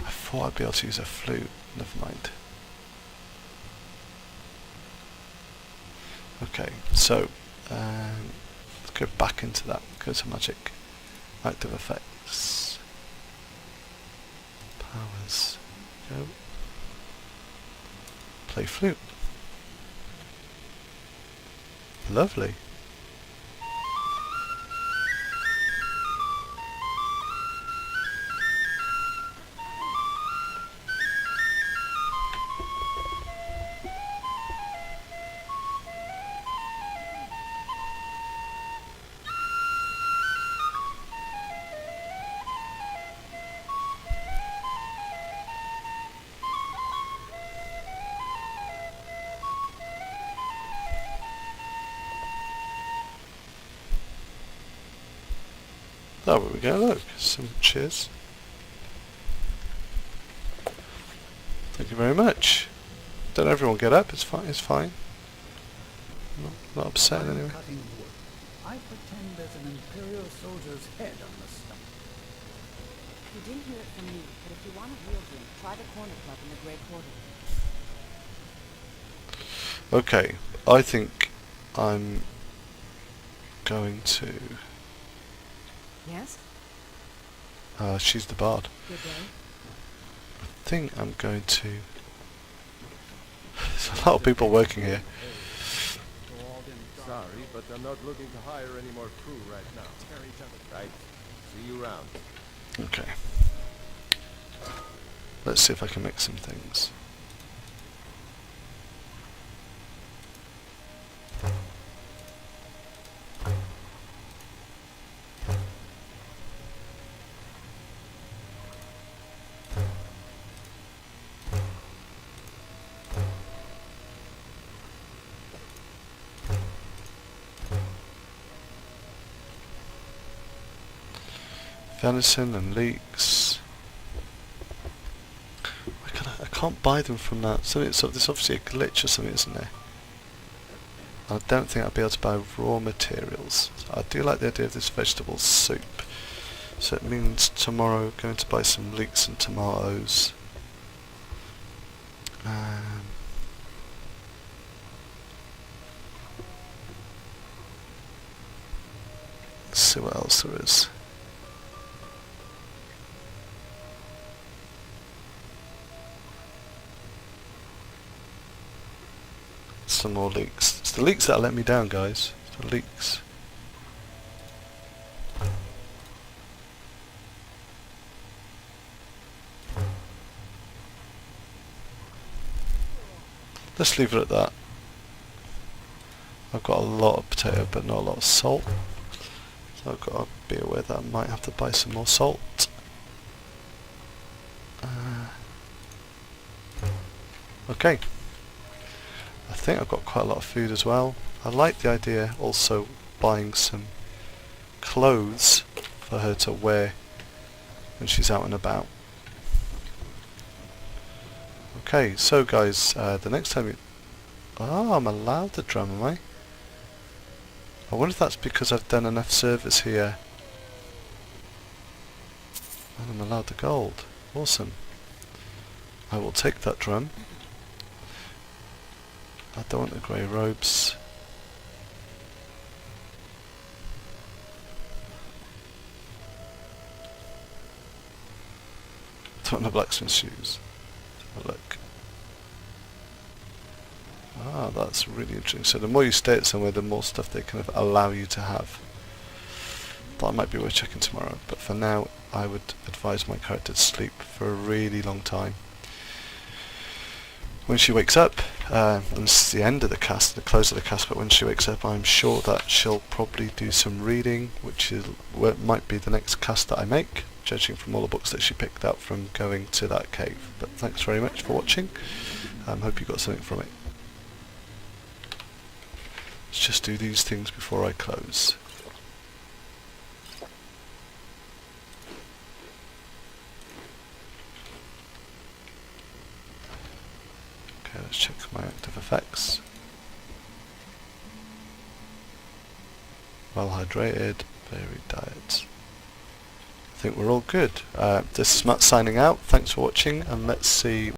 I thought I'd be able to use a flute. Never mind. Okay, so let's go back into that. Go to magic, active effects, powers. Go. Play flute. Lovely. There we go, look, some cheers. Thank you very much. Don't everyone get up, it's fine. Not upset anyway. I pretend there's an Imperial soldier's head on the stump. You didn't hear it from me, but if you want a real drink, try the corner club in the Grey Quarter. Okay, I think I'm going to... Yes? She's the bard. Good day. I think I'm going to... There's a lot of people working here. Sorry, but I'm not looking to hire any more crew right now. Right. See you around. Okay. Let's see if I can make some things. Venison and leeks. I can't buy them from that. So there's obviously a glitch or something, isn't there? I don't think I'll be able to buy raw materials. So I do like the idea of this vegetable soup. So it means tomorrow going to buy some leeks and tomatoes. Let's see what else there is. Some more leaks. It's the leaks that let me down, guys. It's the leaks. Let's leave it at that. I've got a lot of potato but not a lot of salt. So I've got to be aware that I might have to buy some more salt. Okay. I think I've got quite a lot of food as well. I like the idea also buying some clothes for her to wear when she's out and about. Okay, so guys, the next time you... Oh, I'm allowed the drum, am I? I wonder if that's because I've done enough service here. And I'm allowed the gold. Awesome. I will take that drum. I don't want the grey robes. Don't want the blacksmith's shoes. Have a look. Ah, that's really interesting. So the more you stay at somewhere, the more stuff they kind of allow you to have. That might be worth checking tomorrow, but for now I would advise my character to sleep for a really long time. when she wakes up, and this is the end of the cast, the close of the cast, but when she wakes up I'm sure that she'll probably do some reading, which is might be the next cast that I make, judging from all the books that she picked out from going to that cave. But thanks very much for watching. Hope you got something from it. Let's just do these things before I close. Okay, let's check my active effects. Well hydrated, varied diets. I think we're all good. This is Matt signing out. Thanks for watching, and let's see